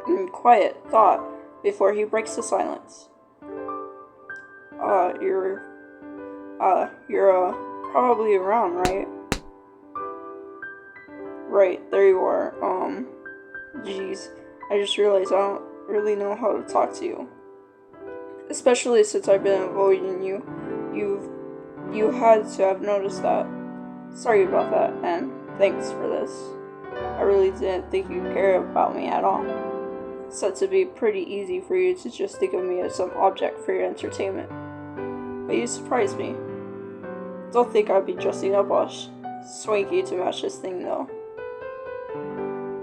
in quiet thought before he breaks the silence. You're probably around, right? Right, there you are. Geez, I just realized I don't really know how to talk to you. Especially since I've been avoiding you. You had to have noticed that. Sorry about that, and thanks for this. I really didn't think you cared about me at all. It's said to be pretty easy for you to just think of me as some object for your entertainment. But you surprised me. Don't think I'd be dressing up all swanky to match this thing, though.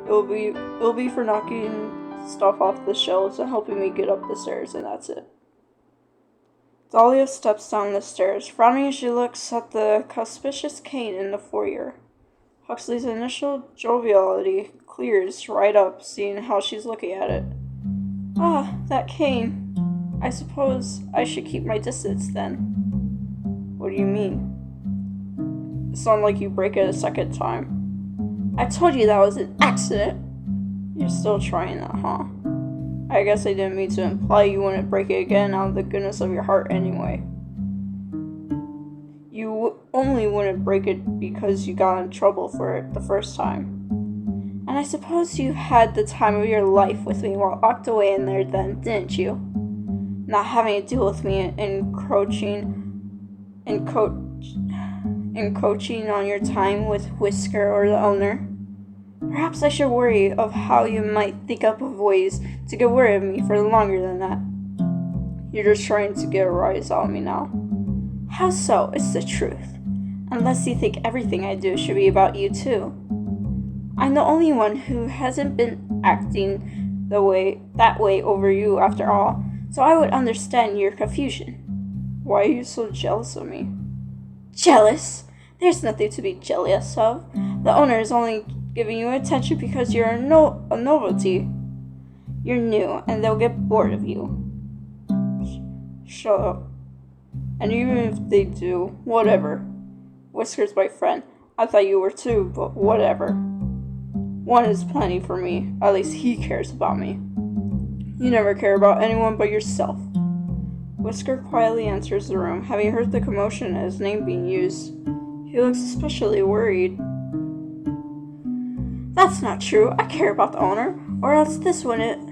It'll be for knocking stuff off the shelves and helping me get up the stairs, and that's it. Dahlia steps down the stairs, frowning as she looks at the conspicuous cane in the foyer. Huxley's initial joviality clears right up, seeing how she's looking at it. Ah, that cane. I suppose I should keep my distance then. What do you mean? It's not like you break it a second time. I told you that was an accident. You're still trying that, huh? I guess I didn't mean to imply you wouldn't break it again out of the goodness of your heart anyway. You only wouldn't break it because you got in trouble for it the first time. And I suppose you had the time of your life with me while locked away in there then, didn't you? Not having to deal with me encroaching on your time with Whisker or the owner. Perhaps I should worry of how you might think up of ways to get rid of me for longer than that. You're just trying to get a rise out of me now. How so? It's the truth. Unless you think everything I do should be about you too. I'm the only one who hasn't been acting that way over you after all, so I would understand your confusion. Why are you so jealous of me? Jealous? There's nothing to be jealous of. The owner is only giving you attention because you're a novelty. You're new, and they'll get bored of you. Shut up. And even if they do, whatever. Whisker's my friend. I thought you were too, but whatever. One is plenty for me. At least he cares about me. You never care about anyone but yourself. Whisker quietly enters the room, having heard the commotion and his name being used. He looks especially worried. That's not true. I care about the owner, or else this wouldn't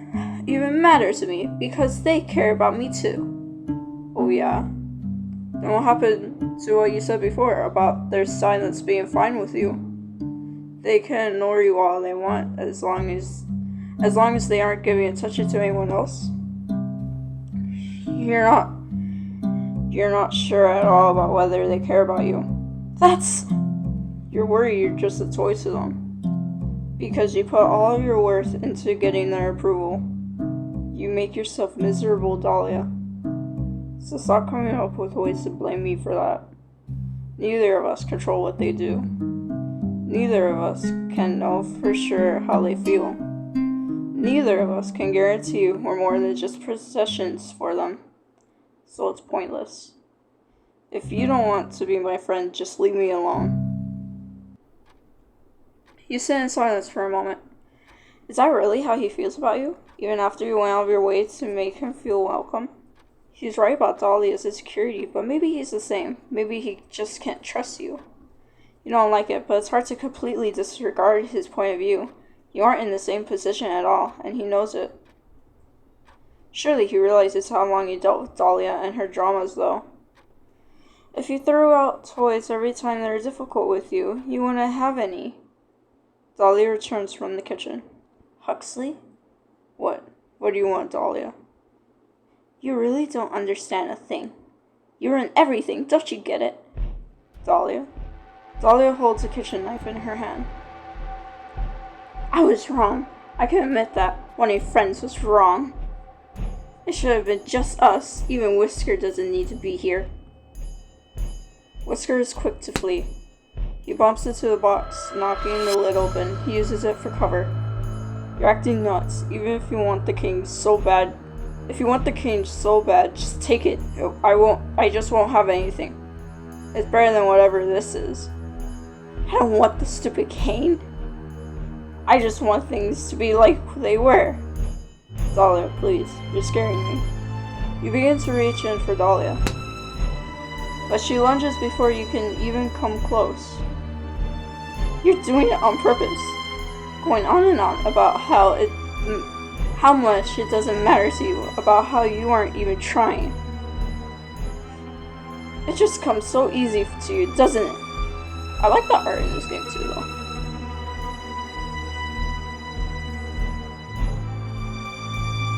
even matter to me, because they care about me too. Oh yeah? Then what happened to what you said before about their silence being fine with you? They can ignore you all they want, as long as they aren't giving attention to anyone else. You're not sure at all about whether they care about you. You're worried you're just a toy to them. Because you put all of your worth into getting their approval. You make yourself miserable, Dahlia. So stop coming up with ways to blame me for that. Neither of us control what they do. Neither of us can know for sure how they feel. Neither of us can guarantee we're more than just possessions for them. So it's pointless. If you don't want to be my friend, just leave me alone. You sit in silence for a moment. Is that really how he feels about you? Even after you went out of your way to make him feel welcome? He's right about Dahlia's insecurity, but maybe he's the same. Maybe he just can't trust you. You don't like it, but it's hard to completely disregard his point of view. You aren't in the same position at all, and he knows it. Surely he realizes how long you dealt with Dahlia and her dramas, though. If you threw out toys every time they were difficult with you, you wouldn't have any. Dahlia returns from the kitchen. Huxley? What? What do you want, Dahlia? You really don't understand a thing. You're in everything, don't you get it? Dahlia. Dahlia holds a kitchen knife in her hand. I was wrong. I can admit that. One of your friends was wrong. It should have been just us. Even Whisker doesn't need to be here. Whisker is quick to flee. He bumps into the box, knocking the lid open. He uses it for cover. You're acting nuts. Even if you want the king so bad. If you want the king so bad, just take it. I just won't have anything. It's better than whatever this is. I don't want the stupid cane. I just want things to be like they were. Dahlia, please. You're scaring me. You begin to reach in for Dahlia. But she lunges before you can even come close. You're doing it on purpose. Going on and on about how much it doesn't matter to you, about how you aren't even trying. It just comes so easy to you, doesn't it? I like the art in this game too, though.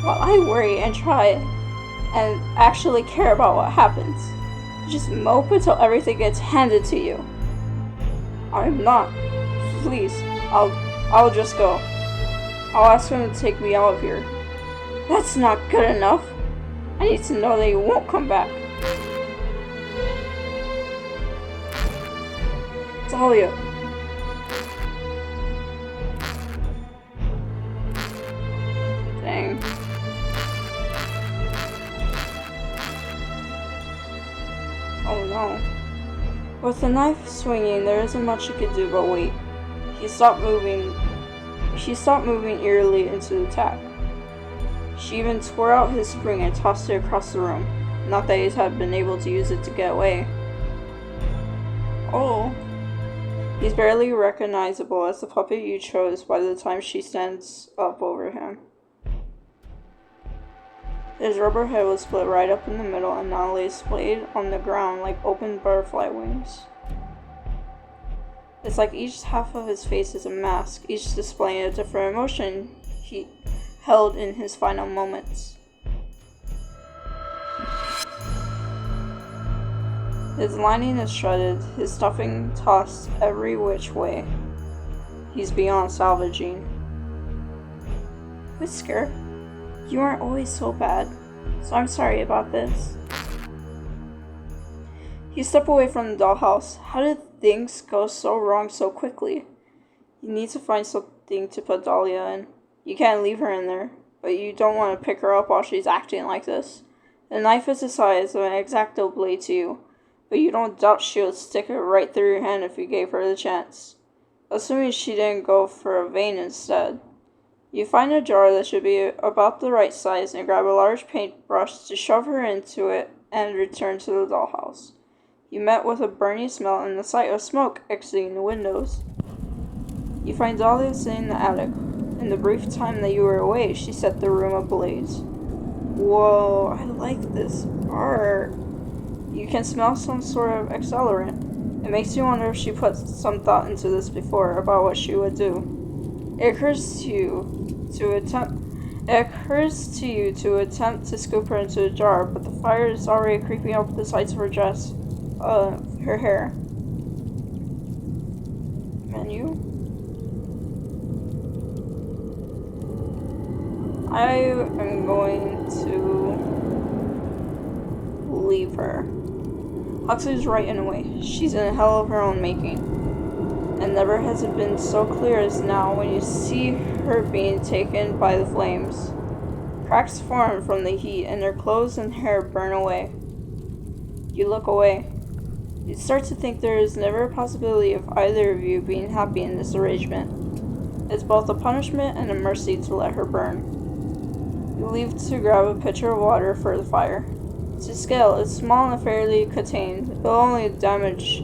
While I worry and try and actually care about what happens, you just mope until everything gets handed to you. I'm not. Please, I'll just go. I'll ask him to take me out of here. That's not good enough. I need to know that you won't come back. Dahlia. Dang. Oh no. With the knife swinging, there isn't much you could do but wait. She stopped moving eerily into the attack. She even tore out his spring and tossed it across the room. Not that he had been able to use it to get away. Oh. He's barely recognizable as the puppet you chose by the time she stands up over him. His rubber head was split right up in the middle and now lay splayed on the ground like open butterfly wings. It's like each half of his face is a mask, each displaying a different emotion he held in his final moments. His lining is shredded, his stuffing tossed every which way. He's beyond salvaging. Whisker, you aren't always so bad, so I'm sorry about this. He stepped away from the dollhouse. How did things go so wrong so quickly? You need to find something to put Dahlia in. You can't leave her in there, but you don't want to pick her up while she's acting like this. The knife is the size of an X-Acto blade to you, but you don't doubt she would stick it right through your hand if you gave her the chance. Assuming she didn't go for a vein instead. You find a jar that should be about the right size and grab a large paintbrush to shove her into it and return to the dollhouse. You met with a burning smell and the sight of smoke exiting the windows. You find Dahlia sitting in the attic. In the brief time that you were away, she set the room ablaze. Whoa, I like this art. You can smell some sort of accelerant. It makes you wonder if she put some thought into this before about what she would do. It occurs to you to attempt to scoop her into a jar, but the fire is already creeping up the sides of her dress, her hair. Menu? I am going to leave her. Huxley's right in a way. She's in hell of her own making. And never has it been so clear as now when you see her being taken by the flames. Cracks form from the heat and her clothes and hair burn away. You look away. You start to think there is never a possibility of either of you being happy in this arrangement. It's both a punishment and a mercy to let her burn. You leave to grab a pitcher of water for the fire. To scale, it's small and fairly contained. The only damage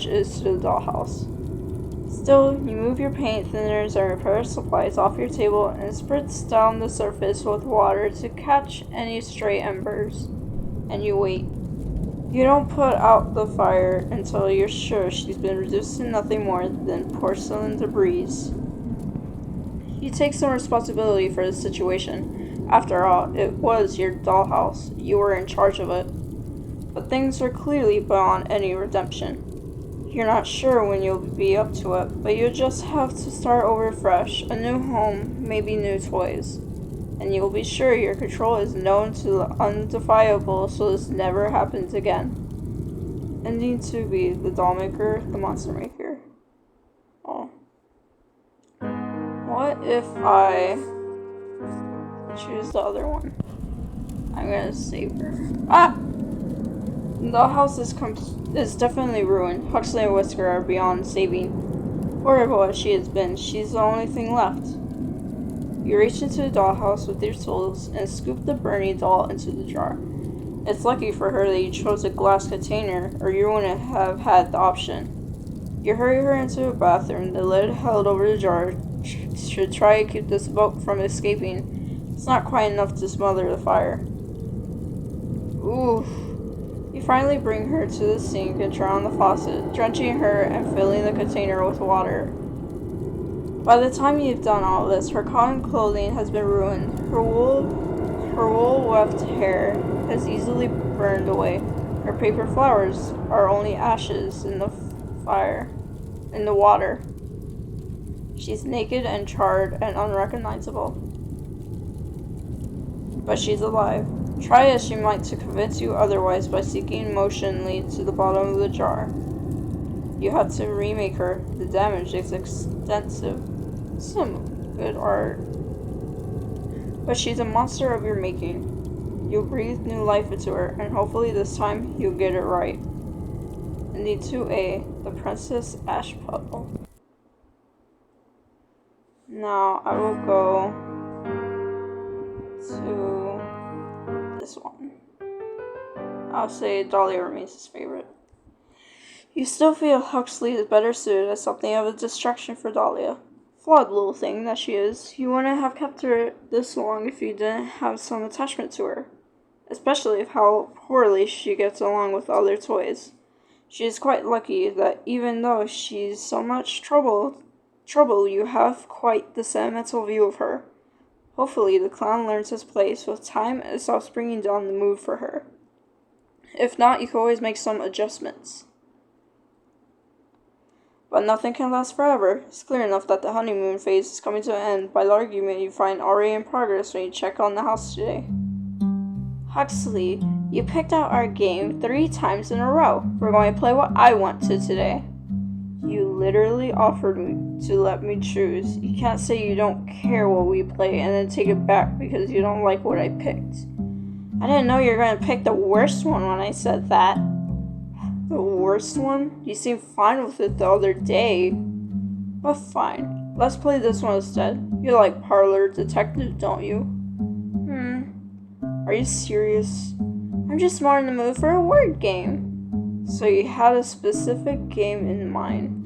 is to the dollhouse. Still, you move your paint thinners and repair supplies off your table and spritz down the surface with water to catch any stray embers. And you wait. You don't put out the fire until you're sure she's been reduced to nothing more than porcelain debris. You take some responsibility for the situation. After all, it was your dollhouse. You were in charge of it. But things are clearly beyond any redemption. You're not sure when you'll be up to it, but you'll just have to start over fresh, a new home, maybe new toys. And you'll be sure your control is known to the undefiable so this never happens again. Ending to be the doll maker, the monster maker. Oh. What if I choose the other one? I'm gonna save her. Ah! The house is definitely ruined. Huxley and Whisker are beyond saving. Horrible as she has been, she's the only thing left. You reach into the dollhouse with your tools and scoop the burning doll into the jar. It's lucky for her that you chose a glass container, or you wouldn't have had the option. You hurry her into a bathroom, the lid held over the jar should try to keep the smoke from escaping. It's not quite enough to smother the fire. Oof. You finally bring her to the sink and turn on the faucet, drenching her and filling the container with water. By the time you've done all this, her cotton clothing has been ruined. Her wool weft hair has easily burned away. Her paper flowers are only ashes in the water. She's naked and charred and unrecognizable. But she's alive. Try as she might to convince you otherwise by seeking motionally to the bottom of the jar. You have to remake her. The damage is extensive. Some good art. But she's a monster of your making. You'll breathe new life into her, and hopefully this time you'll get it right. Ending 2A, The Princess Ashpuddle. Now I will go to this one. I'll say Dahlia remains his favorite. You still feel Huxley is better suited as something of a distraction for Dahlia. Flawed little thing that she is, you wouldn't have kept her this long if you didn't have some attachment to her. Especially how poorly she gets along with other toys. She is quite lucky that even though she's so much trouble, you have quite the sentimental view of her. Hopefully the clown learns his place with time and stops bringing down the mood for her. If not, you can always make some adjustments. But nothing can last forever. It's clear enough that the honeymoon phase is coming to an end by the argument you find already in progress when you check on the house today. Huxley, you picked out our game 3 times in a row. We're going to play what I want to today. You literally offered me to let me choose. You can't say you don't care what we play and then take it back because you don't like what I picked. I didn't know you were going to pick the worst one when I said that. The worst one? You seemed fine with it the other day. But fine. Let's play this one instead. You like Parlor Detective, don't you? Are you serious? I'm just more in the mood for a word game. So you had a specific game in mind.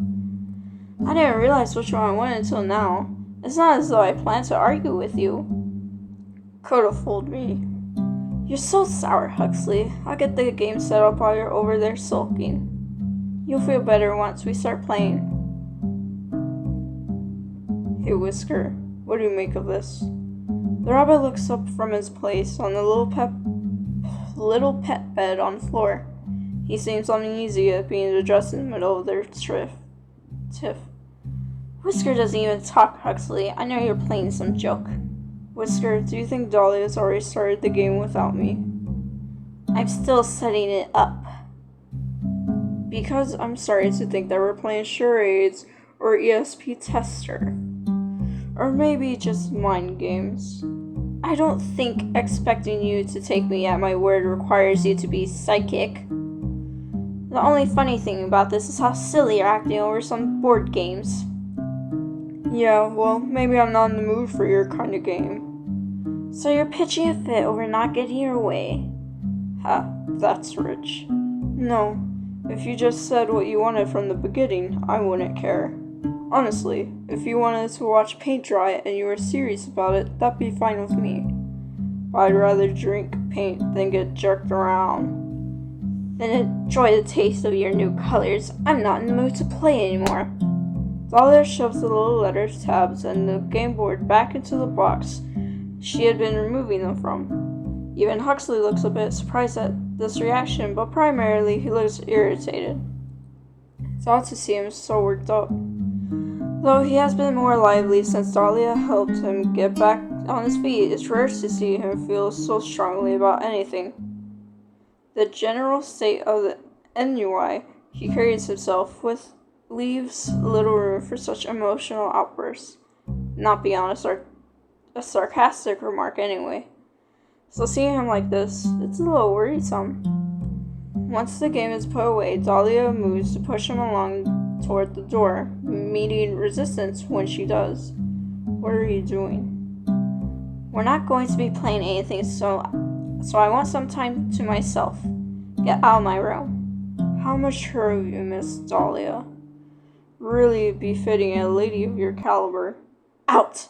I didn't realize which one I wanted until now. It's not as though I planned to argue with you. Could have fooled me. You're so sour, Huxley. I'll get the game set up while you're over there sulking. You'll feel better once we start playing. Hey, Whisker, what do you make of this? The rabbit looks up from his place on the little pet bed on the floor. He seems uneasy at being addressed in the middle of their tiff. Whisker doesn't even talk, Huxley. I know you're playing some joke. Whisker, do you think Dahlia's already started the game without me? I'm still setting it up. because I'm starting to think that we're playing charades or ESP tester. Or maybe just mind games. I don't think expecting you to take me at my word requires you to be psychic. The only funny thing about this is how silly you're acting over some board games. Yeah, well, maybe I'm not in the mood for your kind of game. So you're pitching a fit over not getting your way? Ha, that's rich. No, if you just said what you wanted from the beginning, I wouldn't care. Honestly, if you wanted to watch paint dry and you were serious about it, that'd be fine with me. But I'd rather drink paint than get jerked around. Then enjoy the taste of your new colors. I'm not in the mood to play anymore. Dahlia shoves the little letter tabs and the game board back into the box she had been removing them from. Even Huxley looks a bit surprised at this reaction, but primarily he looks irritated. It's odd to see him so worked up. Though he has been more lively since Dahlia helped him get back on his feet, it's rare to see him feel so strongly about anything. The general state of the ennui he carries himself with leaves little room for such emotional outbursts, not beyond a sarcastic remark anyway. So seeing him like this, it's a little worrisome. Once the game is put away, Dahlia moves to push him along toward the door, meeting resistance when she does. What are you doing? We're not going to be playing anything, so I want some time to myself. Get out of my room. How mature of you, Miss Dahlia. Really befitting a lady of your caliber. Out!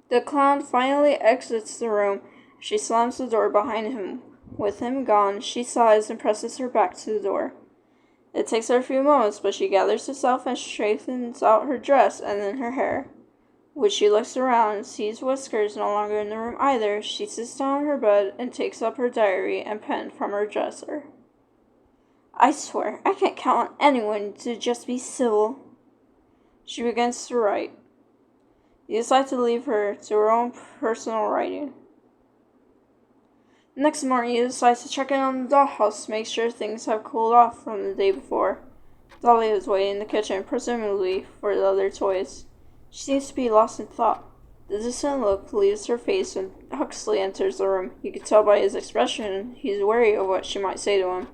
The clown finally exits the room. She slams the door behind him. With him gone, she sighs and presses her back to the door. It takes her a few moments, but she gathers herself and straightens out her dress and then her hair. When she looks around and sees Whiskers no longer in the room either, she sits down on her bed and takes up her diary and pen from her dresser. I swear, I can't count on anyone to just be civil. She begins to write. You decide to leave her to her own personal writing. Next morning, you decide to check in on the dollhouse to make sure things have cooled off from the day before. Dahlia is waiting in the kitchen, presumably for the other toys. She seems to be lost in thought. The distant look leaves her face when Huxley enters the room. You can tell by his expression he's wary of what she might say to him.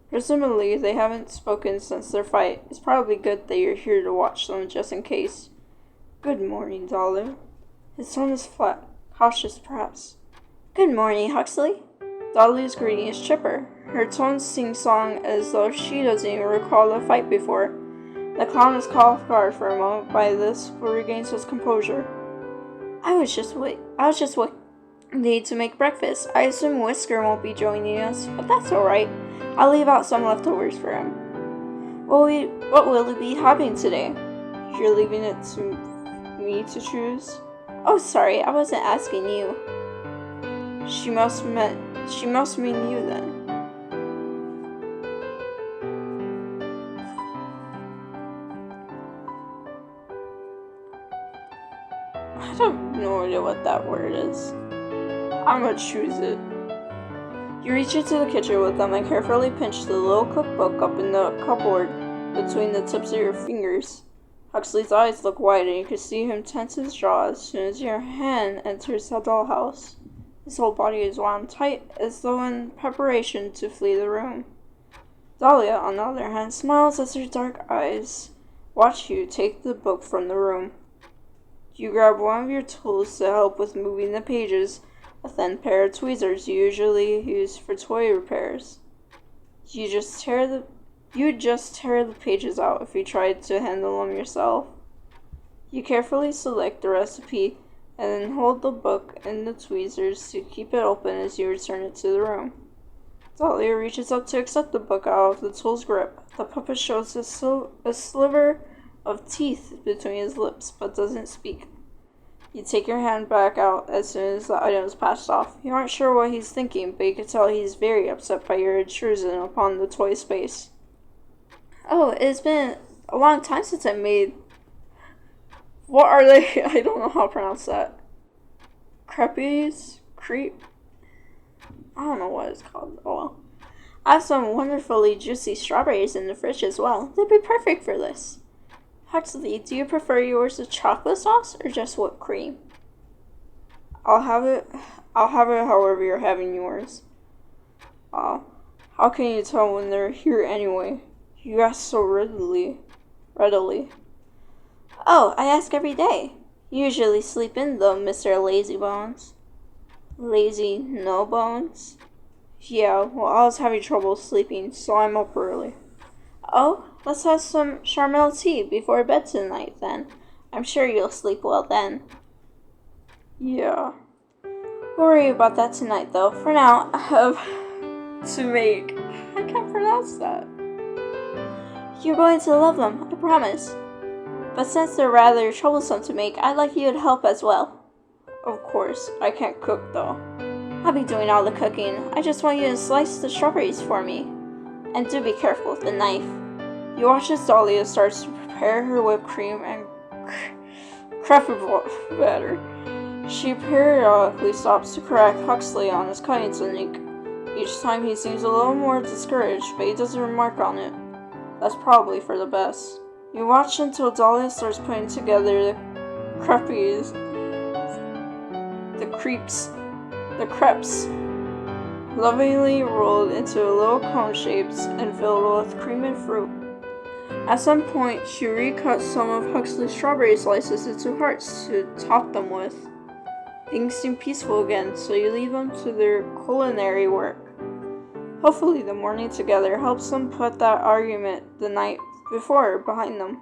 Presumably, they haven't spoken since their fight. It's probably good that you're here to watch them just in case. Good morning, Dahlia. His tone is flat, cautious perhaps. Good morning, Huxley. Dahlia's greeting is chipper. Her tone sing-song as though she doesn't even recall the fight before. The clown is caught off guard for a moment by this, but regains his composure. I was just waiting to make breakfast. I assume Whisker won't be joining us, but that's alright. I'll leave out some leftovers for him. What will we be having today? You're leaving it to me to choose? Oh, sorry, I wasn't asking you. She must mean you then. I have no idea what that word is. I'm gonna choose it. You reach into the kitchen with them and carefully pinch the little cookbook up in the cupboard between the tips of your fingers. Huxley's eyes look wide and you can see him tense his jaw as soon as your hand enters the dollhouse. His whole body is wound tight as though in preparation to flee the room. Dahlia, on the other hand, smiles as her dark eyes watch you take the book from the room. You grab one of your tools to help with moving the pages, a thin pair of tweezers you usually use for toy repairs. You'd just tear the pages out if you tried to handle them yourself. You carefully select the recipe and then hold the book and the tweezers to keep it open as you return it to the room. Dahlia reaches up to accept the book out of the tool's grip. The puppet shows a sliver of teeth between his lips, but doesn't speak. You take your hand back out as soon as the item is passed off. You aren't sure what he's thinking, but you can tell he's very upset by your intrusion upon the toy space. Oh, it's been a long time since I made... What are they? I don't know how to pronounce that. Crepes? Creep? I don't know what it's called. Oh well. I have some wonderfully juicy strawberries in the fridge as well. They'd be perfect for this. Huxley, do you prefer yours with chocolate sauce or just whipped cream? I'll have it however you're having yours. How can you tell when they're here anyway? You ask so readily. Oh, I ask every day. You usually sleep in though, Mr. Lazybones. Lazy no bones? Yeah, well, I was having trouble sleeping, so I'm up early. Oh, let's have some Charmel tea before bed tonight, then. I'm sure you'll sleep well then. Yeah. We'll worry about that tonight, though. For now, I have to make... I can't pronounce that. You're going to love them, I promise. But since they're rather troublesome to make, I'd like you to help as well. Of course, I can't cook, though. I'll be doing all the cooking. I just want you to slice the strawberries for me. And do be careful with the knife. You watch as Dahlia starts to prepare her whipped cream and cracker batter. She periodically stops to correct Huxley on his cutting technique. Each time he seems a little more discouraged, but he doesn't remark on it. That's probably for the best. You watch until Dahlia starts putting together the crepes, lovingly rolled into little cone shapes and filled with cream and fruit. At some point, she recuts some of Huxley's strawberry slices into hearts to top them with. Things seem peaceful again, so you leave them to their culinary work. Hopefully the morning together helps them put that argument the night before behind them.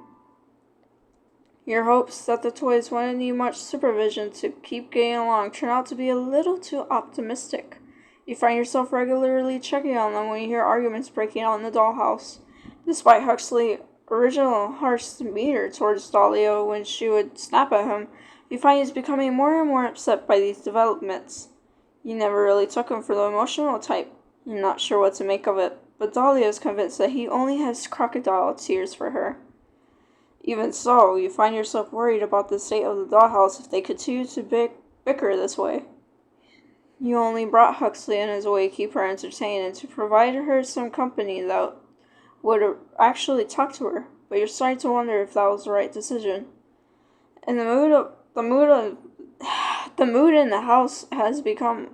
Your hopes that the toys wouldn't need much supervision to keep getting along turn out to be a little too optimistic. You find yourself regularly checking on them when you hear arguments breaking out in the dollhouse. Despite Huxley's original harsh demeanor towards Dahlia when she would snap at him, you find he's becoming more and more upset by these developments. You never really took him for the emotional type. You're not sure what to make of it, but Dahlia is convinced that he only has crocodile tears for her. Even so, you find yourself worried about the state of the dollhouse if they continue to bicker this way. You only brought Huxley in as a way to keep her entertained and to provide her some company that would actually talk to her, but you're starting to wonder if that was the right decision. And the mood in the house has become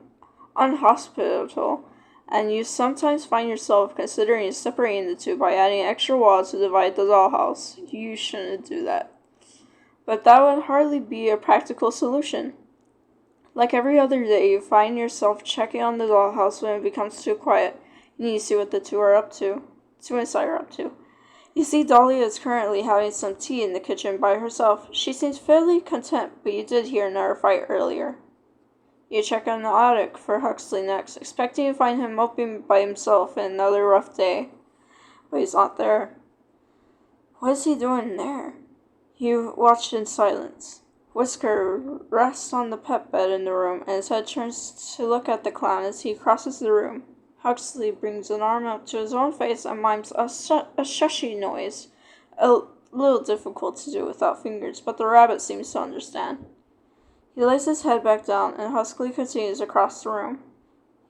unhospitable, and you sometimes find yourself considering separating the two by adding extra walls to divide the dollhouse. You shouldn't do that. But that would hardly be a practical solution. Like every other day, you find yourself checking on the dollhouse when it becomes too quiet. You need to see what the two inside are up to. You see Dahlia is currently having some tea in the kitchen by herself. She seems fairly content, but you did hear another fight earlier. You check on the attic for Huxley next, expecting to find him moping by himself in another rough day. But he's not there. What is he doing there? You watched in silence. Whisker rests on the pet bed in the room, and his head turns to look at the clown as he crosses the room. Huxley brings an arm up to his own face and mimes a shushy noise. A little difficult to do without fingers, but the rabbit seems to understand. He lays his head back down, and Huxley continues across the room.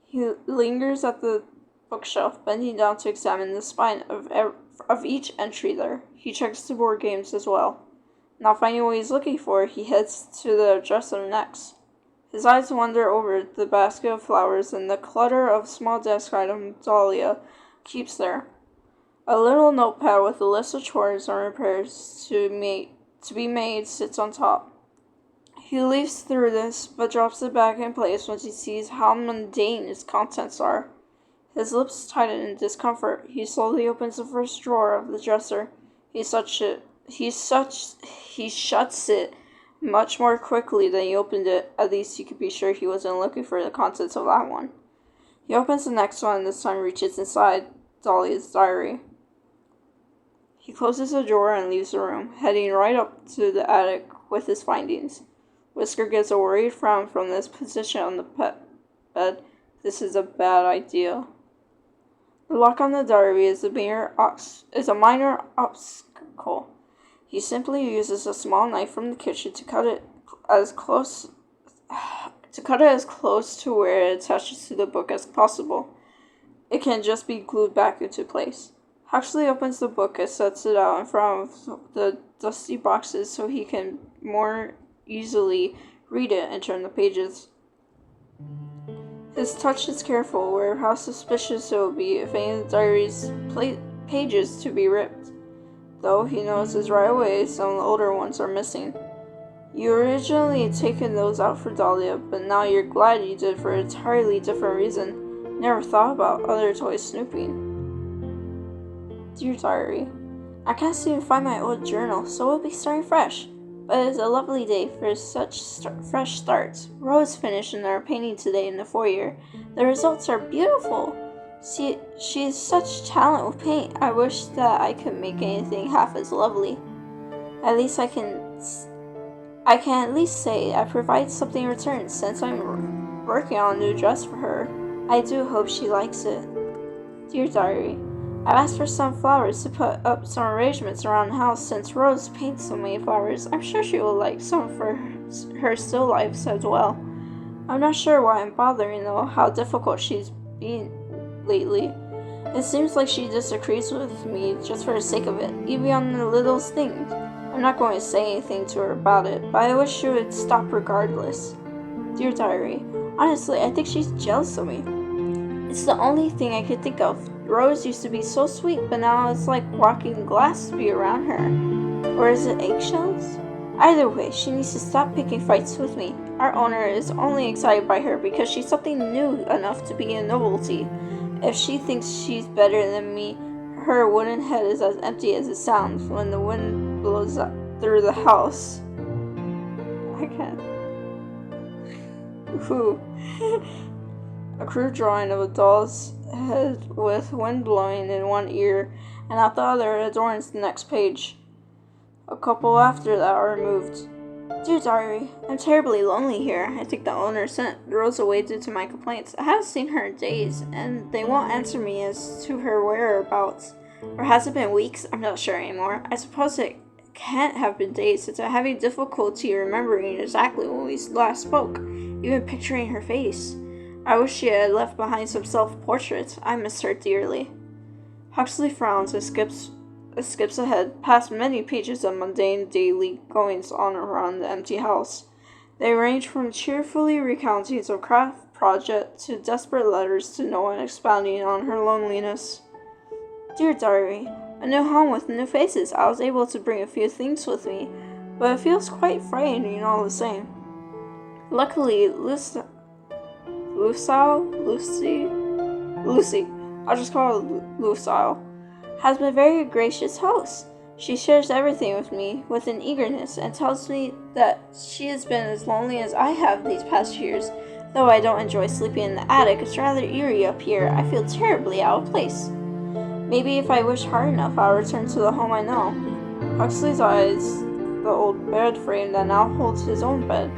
He lingers at the bookshelf, bending down to examine the spine of each entry there. He checks the board games as well. Not finding what he's looking for, he heads to the dresser next. His eyes wander over the basket of flowers and the clutter of small desk items Dahlia keeps there. A little notepad with a list of chores and repairs to be made sits on top. He leafs through this, but drops it back in place once he sees how mundane its contents are. His lips tighten in discomfort. He slowly opens the first drawer of the dresser. He shuts it much more quickly than he opened it. At least you could be sure he wasn't looking for the contents of that one. He opens the next one and this time reaches inside Dahlia's diary. He closes the drawer and leaves the room, heading right up to the attic with his findings. Whisker gives a worried frown from this position on the pet bed. This is a bad idea. The lock on the diary is a minor obstacle. He simply uses a small knife from the kitchen to cut it as close to where it attaches to the book as possible. it can just be glued back into place. Huxley opens the book and sets it out in front of the dusty boxes so he can more easily read it and turn the pages. His touch is careful, where how suspicious it would be if any of the diary's pages to be ripped. Though he notices right away some of the older ones are missing. You originally had taken those out for Dahlia, but now you're glad you did for an entirely different reason. Never thought about other toys snooping. Dear Diary, I can't seem to find my old journal, so we'll be starting fresh. But it is a lovely day for such fresh starts. Rose finished our painting today in the foyer. The results are beautiful. She has such talent with paint. I wish that I could make anything half as lovely. At least I can at least say I provide something in return, since I'm working on a new dress for her. I do hope she likes it. Dear Diary, I've asked for some flowers to put up some arrangements around the house. Since Rose paints so many flowers, I'm sure she will like some for her still lifes as well. I'm not sure why I'm bothering, though, how difficult she's been lately. It seems like she disagrees with me just for the sake of it, even on the littlest things. I'm not going to say anything to her about it, but I wish she would stop regardless. Dear Diary, honestly, I think she's jealous of me. It's the only thing I could think of. Rose used to be so sweet, but now it's like walking glass to be around her. Or is it eggshells? Either way, she needs to stop picking fights with me. Our owner is only excited by her because she's something new enough to be a novelty. If she thinks she's better than me, her wooden head is as empty as it sounds when the wind blows up through the house. I can't. Ooh. A crude drawing of a doll's head with wind blowing in one ear, and out the other adorns the next page. A couple after that are removed. Dear Diary, I'm terribly lonely here. I think the owner sent Rose away due to my complaints. I haven't seen her in days, and they won't answer me as to her whereabouts. Or has it been weeks? I'm not sure anymore. I suppose it can't have been days, since I'm having difficulty remembering exactly when we last spoke, even picturing her face. I wish she had left behind some self-portraits. I miss her dearly. Huxley frowns and skips ahead, past many pages of mundane daily goings-on around the empty house. They range from cheerfully recountings of craft project to desperate letters to no one expounding on her loneliness. Dear Diary, a new home with new faces. I was able to bring a few things with me, but it feels quite frightening all the same. Luckily, Lucy, I'll just call her Lucille, has been a very gracious host. She shares everything with me with an eagerness and tells me that she has been as lonely as I have these past years. Though I don't enjoy sleeping in the attic, it's rather eerie up here. I feel terribly out of place. Maybe if I wish hard enough, I'll return to the home I know. Huxley's eyes the old bed frame that now holds his own bed.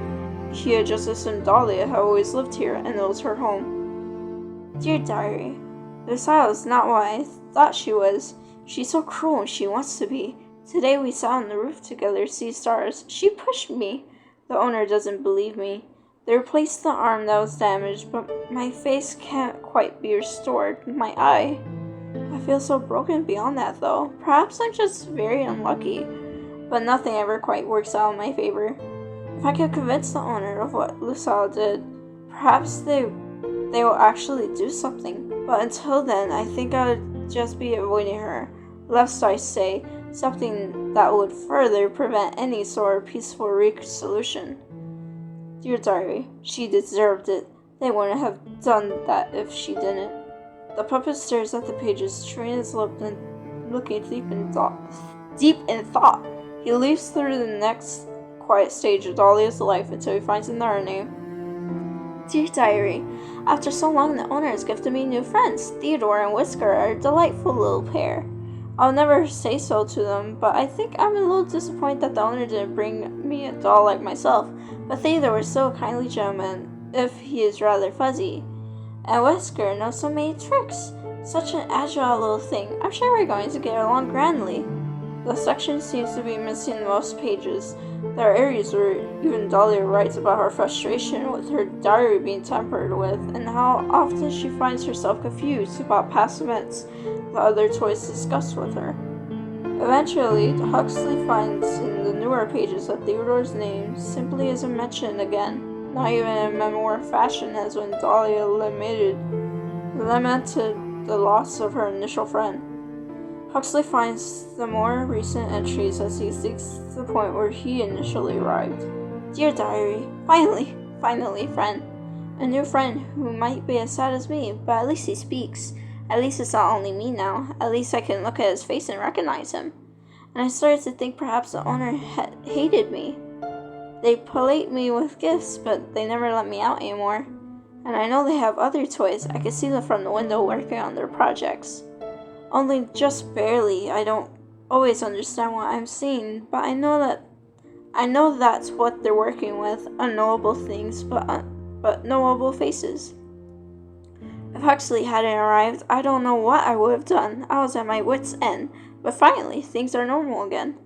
He had just assumed Dahlia had always lived here, and it was her home. Dear Diary, Lucille is not what I thought she was. She's so cruel when she wants to be. Today we sat on the roof together to see stars. She pushed me. The owner doesn't believe me. They replaced the arm that was damaged, but my face can't quite be restored. My eye. I feel so broken beyond that, though. Perhaps I'm just very unlucky, but nothing ever quite works out in my favor. If I could convince the owner of what Lucille did, perhaps they will actually do something. But until then, I think I would just be avoiding her, lest I say something that would further prevent any sort of peaceful resolution. Dear Diary, she deserved it. They wouldn't have done that if she didn't. The puppet stares at the pages, chewing his lip and looking deep in thought. He leaps through the next quiet stage of Dahlia's life until he finds another name. Dear Diary, after so long, the owner has gifted me new friends. Theodore and Whisker are a delightful little pair. I'll never say so to them, but I think I'm a little disappointed that the owner didn't bring me a doll like myself. But Theodore is so a kindly gentleman, if he is rather fuzzy. And Whisker knows so many tricks. Such an agile little thing. I'm sure we're going to get along grandly. The section seems to be missing most pages. There are areas where even Dahlia writes about her frustration with her diary being tampered with and how often she finds herself confused about past events the other toys discussed with her. Eventually, Huxley finds in the newer pages that Theodore's name simply isn't mentioned again, not even in memoir fashion as when Dahlia lamented the loss of her initial friend. Huxley finds the more recent entries as he seeks the point where he initially arrived. Dear Diary, finally, friend. A new friend who might be as sad as me, but at least he speaks. At least it's not only me now. At least I can look at his face and recognize him. And I started to think perhaps the owner hated me. They polite me with gifts, but they never let me out anymore. And I know they have other toys. I can see them from the window working on their projects. Only just barely. I don't always understand what I'm seeing, but I know that's what they're working with. Unknowable things, but knowable faces. If Huxley hadn't arrived, I don't know what I would have done. I was at my wit's end, but finally, things are normal again.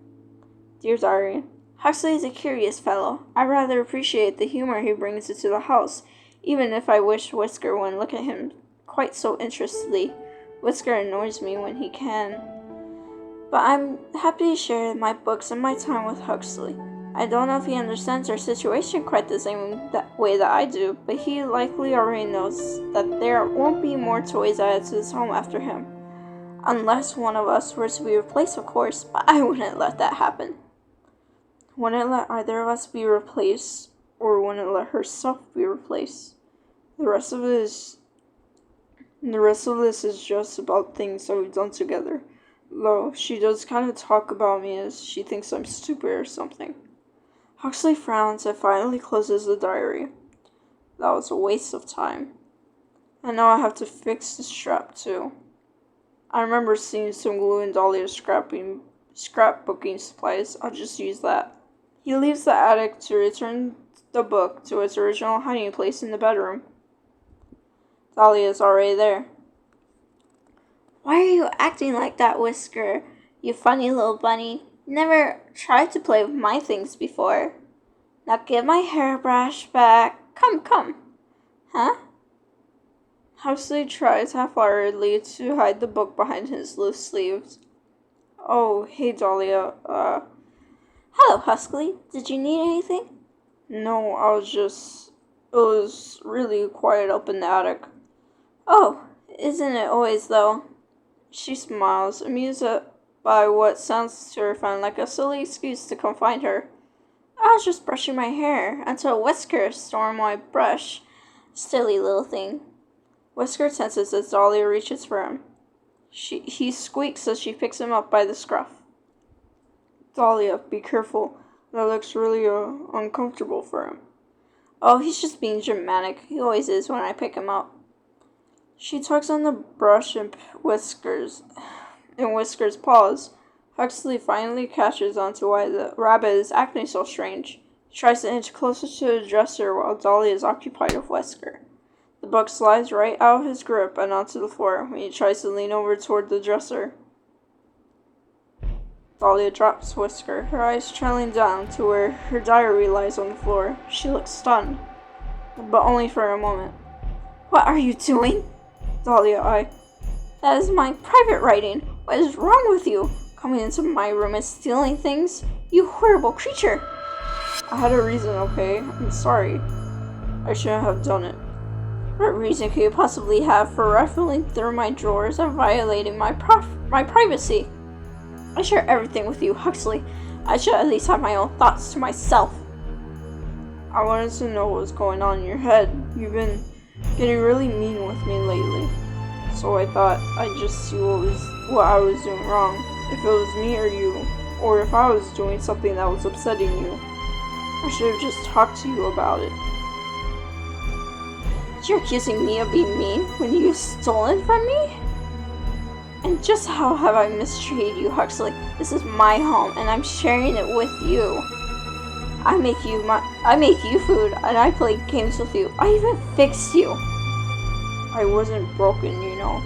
Dear Diary, Huxley is a curious fellow. I rather appreciate the humor he brings into the house, even if I wish Whisker wouldn't look at him quite so interestedly. Whisker annoys me when he can. But I'm happy to share my books and my time with Huxley. I don't know if he understands our situation quite the same way that I do, but he likely already knows that there won't be more toys added to his home after him. Unless one of us were to be replaced, of course, but I wouldn't let that happen. Wouldn't let either of us be replaced, or wouldn't let herself be replaced. The rest of this is just about things that we've done together. Though she does kind of talk about me as she thinks I'm stupid or something. Huxley frowns and finally closes the diary. That was a waste of time. And now I have to fix the strap too. I remember seeing some glue in Dahlia's scrapbooking supplies. I'll just use that. He leaves the attic to return the book to its original hiding place in the bedroom. Dahlia's already there. Why are you acting like that, Whisker? You funny little bunny. Never tried to play with my things before. Now give my hairbrush back. Come. Huh? Huxley tries half-heartedly to hide the book behind his loose sleeves. Oh, hey Dahlia, Hello, Huxley. Did you need anything? No, it was really quiet up in the attic. Oh, isn't it always though? She smiles, amused by what sounds to her friend like a silly excuse to come find her. I was just brushing my hair until Whisker stormed my brush. Silly little thing. Whisker tenses as Dahlia reaches for him. He squeaks as she picks him up by the scruff. Dahlia, be careful. That looks really uncomfortable for him. Oh, he's just being dramatic. He always is when I pick him up. She tugs on the brush in Whisker's paws. Huxley finally catches on to why the rabbit is acting so strange. He tries to inch closer to the dresser while Dahlia is occupied with Whisker. The book slides right out of his grip and onto the floor when he tries to lean over toward the dresser. Dahlia drops Whisker, her eyes trailing down to where her diary lies on the floor. She looks stunned, but only for a moment. What are you doing? Dahlia, That is my private writing. What is wrong with you? Coming into my room and stealing things? You horrible creature! I had a reason, okay? I'm sorry. I shouldn't have done it. What reason could you possibly have for rifling through my drawers and violating my privacy? I share everything with you, Huxley. I should at least have my own thoughts to myself. I wanted to know what was going on in your head. You've been getting really mean with me lately. So I thought I'd just see what I was doing wrong. If it was me or you, or if I was doing something that was upsetting you. I should have just talked to you about it. You're accusing me of being mean when you've stolen from me? And just how have I mistreated you, Huxley? This is my home, and I'm sharing it with you. I make you food, and I play games with you. I even fixed you. I wasn't broken, you know.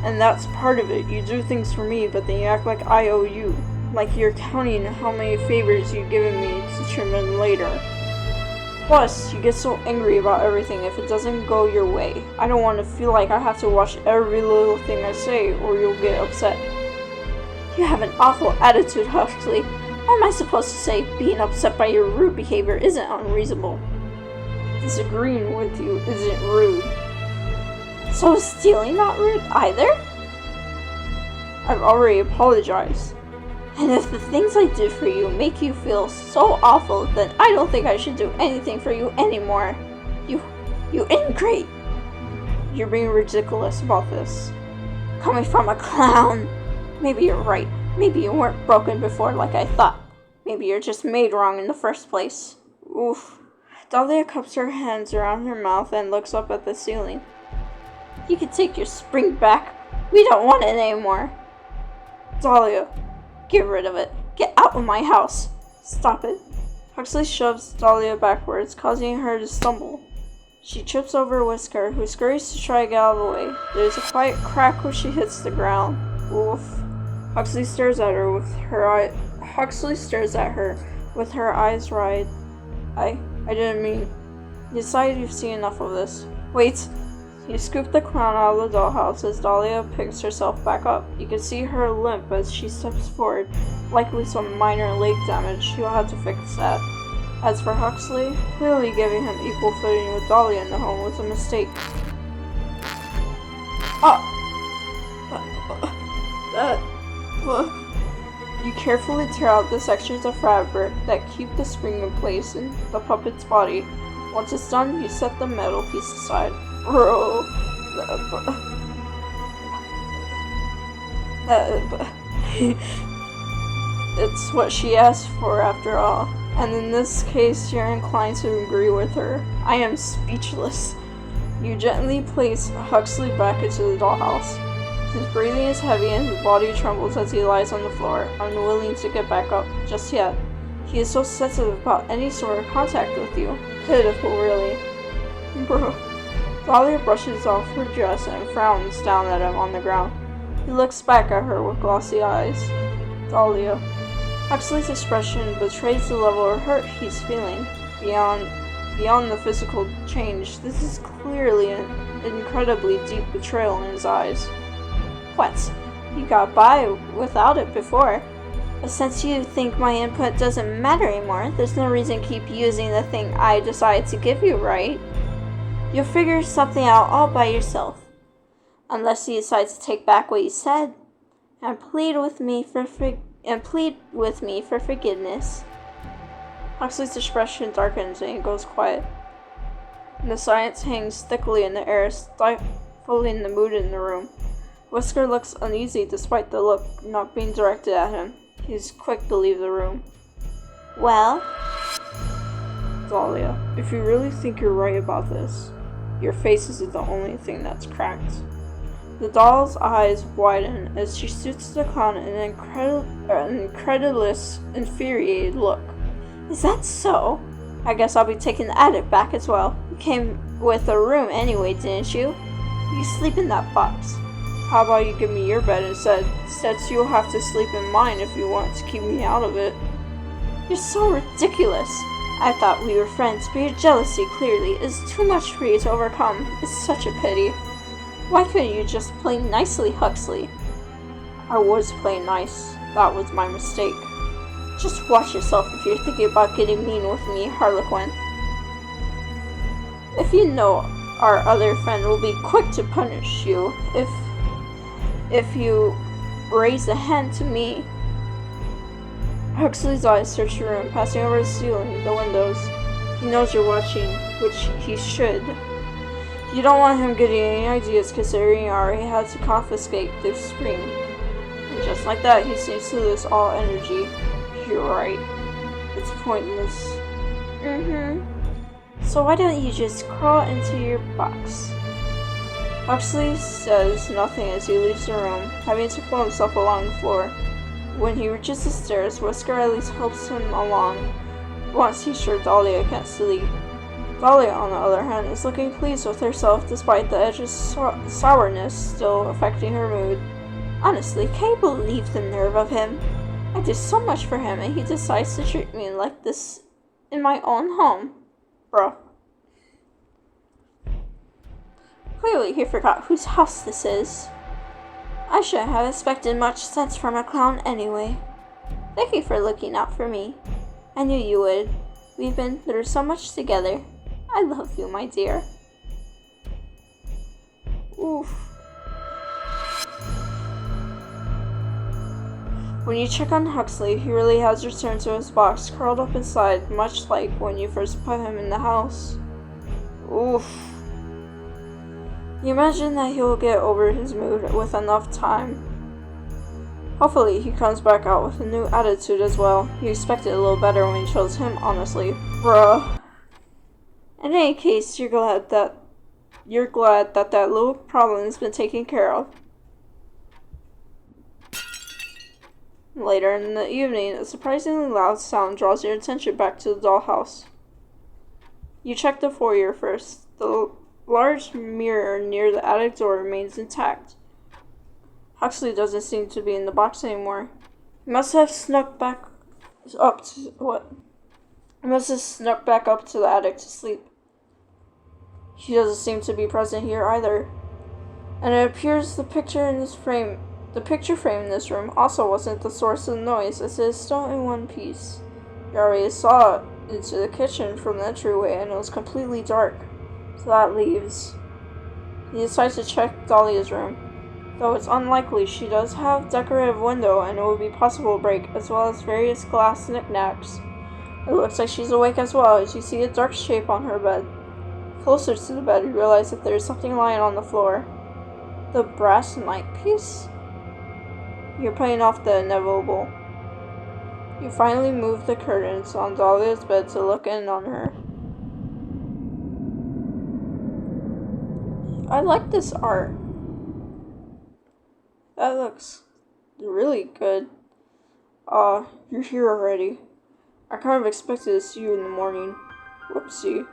And that's part of it. You do things for me, but then you act like I owe you. like you're counting how many favors you've given me to turn in later. Plus, you get so angry about everything if it doesn't go your way. I don't want to feel like I have to watch every little thing I say, or you'll get upset. You have an awful attitude, Huxley. How am I supposed to say being upset by your rude behavior isn't unreasonable? Disagreeing with you isn't rude. So is stealing not rude either? I've already apologized. And if the things I did for you make you feel so awful, then I don't think I should do anything for you anymore. You ingrate! You're being ridiculous about this. Coming from a clown! Maybe you're right. Maybe you weren't broken before like I thought. Maybe you're just made wrong in the first place. Oof. Dahlia cups her hands around her mouth and looks up at the ceiling. You can take your spring back. We don't want it anymore. Dahlia. Get rid of it. Get out of my house. Stop it. Huxley shoves Dahlia backwards, causing her to stumble. She trips over Whisker, who scurries to try to get out of the way. There's a quiet crack when she hits the ground. Oof. Huxley stares at her with her eyes wide. I didn't mean. You decide you've seen enough of this. Wait. You scoop the clown out of the dollhouse as Dahlia picks herself back up. You can see her limp as she steps forward, likely some minor leg damage. You'll have to fix that. As for Huxley, clearly giving him equal footing with Dahlia in the home was a mistake. You carefully tear out the sections of fabric that keep the spring in place in the puppet's body. Once it's done, you set the metal piece aside. It's what she asked for after all, and in this case you're inclined to agree with her. I am speechless. You gently place Huxley back into the dollhouse. His breathing is heavy and his body trembles as he lies on the floor, unwilling to get back up just yet. He is so sensitive about any sort of contact with you. Pitiful, really. Bro. Dahlia brushes off her dress and frowns down at him on the ground. He looks back at her with glossy eyes. Dahlia. Huxley's expression betrays the level of hurt he's feeling. Beyond the physical change, this is clearly an incredibly deep betrayal in his eyes. What? You got by without it before. But since you think my input doesn't matter anymore, there's no reason to keep using the thing I decide to give you, right? You'll figure something out all by yourself. Unless you decide to take back what you said and plead with me for forgiveness. Huxley's expression darkens and he goes quiet. The silence hangs thickly in the air, stifling the mood in the room. Whisker looks uneasy despite the look not being directed at him. He's quick to leave the room. Well? Dahlia, if you really think you're right about this, your face isn't the only thing that's cracked. The doll's eyes widen as she shoots the clown an incredulous, infuriated look. Is that so? I guess I'll be taking the attic back as well. You came with a room anyway, didn't you? You sleep in that box. How about you give me your bed instead, since you'll have to sleep in mine if you want to keep me out of it. You're so ridiculous. I thought we were friends, but your jealousy clearly is too much for you to overcome. It's such a pity. Why couldn't you just play nicely, Huxley? I was playing nice. That was my mistake. Just watch yourself if you're thinking about getting mean with me, Harlequin. If you know our other friend will be quick to punish you if you raise a hand to me. Huxley's eyes search the room, passing over the ceiling, the windows. He knows you're watching, which he should. You don't want him getting any ideas considering you already had to confiscate the screen. And just like that, he seems to lose all energy. You're right. It's pointless. So why don't you just crawl into your box? Huxley says nothing as he leaves the room, having to pull himself along the floor. When he reaches the stairs, Whisker at least helps him along, once he's sure Dahlia can't sleep. Dahlia, on the other hand, is looking pleased with herself despite the edge of sourness still affecting her mood. Honestly, can you believe the nerve of him? I did so much for him, and he decides to treat me like this in my own home. Bruh. Clearly, he forgot whose house this is. I shouldn't have expected much sense from a clown anyway. Thank you for looking out for me. I knew you would. We've been through so much together. I love you, my dear. Oof. When you check on Huxley, he really has returned to his box, curled up inside, much like when you first put him in the house. Oof. You imagine that he will get over his mood with enough time. Hopefully, he comes back out with a new attitude as well. You expected a little better when you chose him, honestly. Bruh. In any case, you're glad that little problem has been taken care of. Later in the evening, a surprisingly loud sound draws your attention back to the dollhouse. You check the foyer first. The large mirror near the attic door remains intact. Huxley doesn't seem to be in the box anymore. He must have snuck back up to the attic to sleep. He doesn't seem to be present here either. And it appears the picture frame in this room also wasn't the source of the noise, as it is still in one piece. You already saw into the kitchen from the entryway, and it was completely dark. So that leaves. He decides to check Dahlia's room. Though it's unlikely, she does have decorative window, and it would be possible to break, as well as various glass knickknacks. It looks like she's awake as well, as you see a dark shape on her bed. Closer to the bed, you realize that there is something lying on the floor. The brass night piece? You're putting off the inevitable. You finally move the curtains on Dahlia's bed to look in on her. I like this art. That looks really good. You're here already. I kind of expected to see you in the morning. Whoopsie.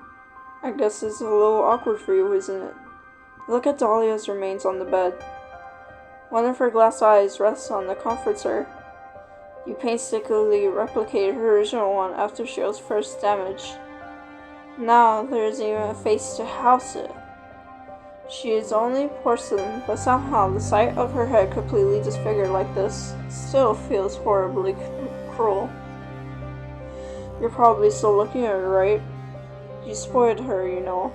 I guess it's a little awkward for you, isn't it? Look at Dahlia's remains on the bed. One of her glass eyes rests on the comforter. You painstakingly replicated her original one after she was first damaged. Now there isn't even a face to house it. She is only porcelain, but somehow the sight of her head completely disfigured like this still feels horribly cruel. You're probably still looking at her, right? You spoiled her, you know.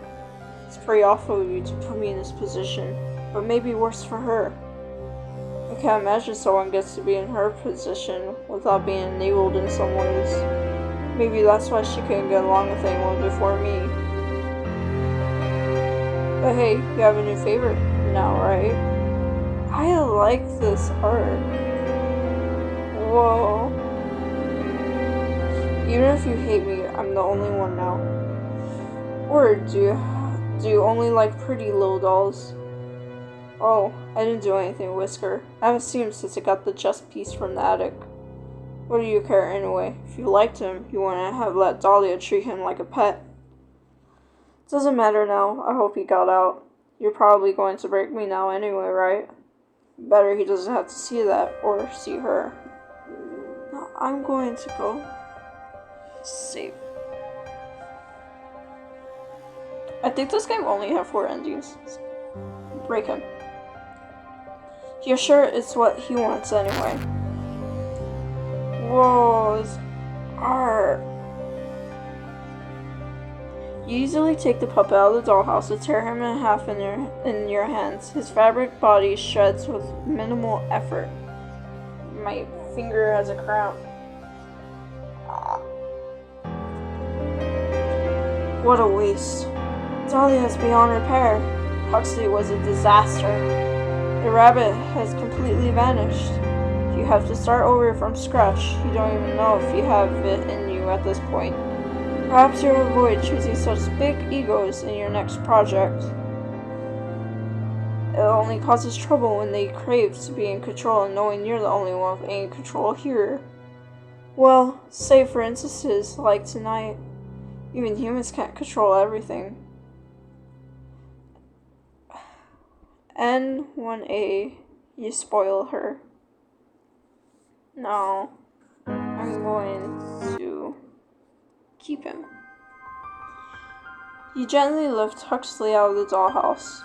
It's pretty awful of you to put me in this position, but maybe worse for her. I can't imagine someone gets to be in her position without being enabled in some ways. Maybe that's why she couldn't get along with anyone before me. But hey, you have a new favorite now, right? I like this art. Whoa. Even if you hate me, I'm the only one now. Or do you only like pretty little dolls? Oh, I didn't do anything, Whisker. I haven't seen him since I got the chest piece from the attic. What do you care anyway? If you liked him, you wouldn't have let Dahlia treat him like a pet. Doesn't matter now. I hope he got out. You're probably going to break me now anyway, right? Better he doesn't have to see that, or see her. Now I'm going to go save. I think this game only had 4 endings. Break him. You're sure it's what he wants anyway. Whoa, this art. You easily take the puppet out of the dollhouse and tear him in half in your hands. His fabric body shreds with minimal effort. My finger has a cramp. What a waste. Dahlia is beyond repair. Huxley was a disaster. The rabbit has completely vanished. You have to start over from scratch. You don't even know if you have it in you at this point. Perhaps you'll avoid choosing such big egos in your next project. It only causes trouble when they crave to be in control and knowing you're the only one with any control here. Well, say for instances like tonight, even humans can't control everything. N1A, you spoil her. No. I'm going to keep him. You gently lift Huxley out of the dollhouse.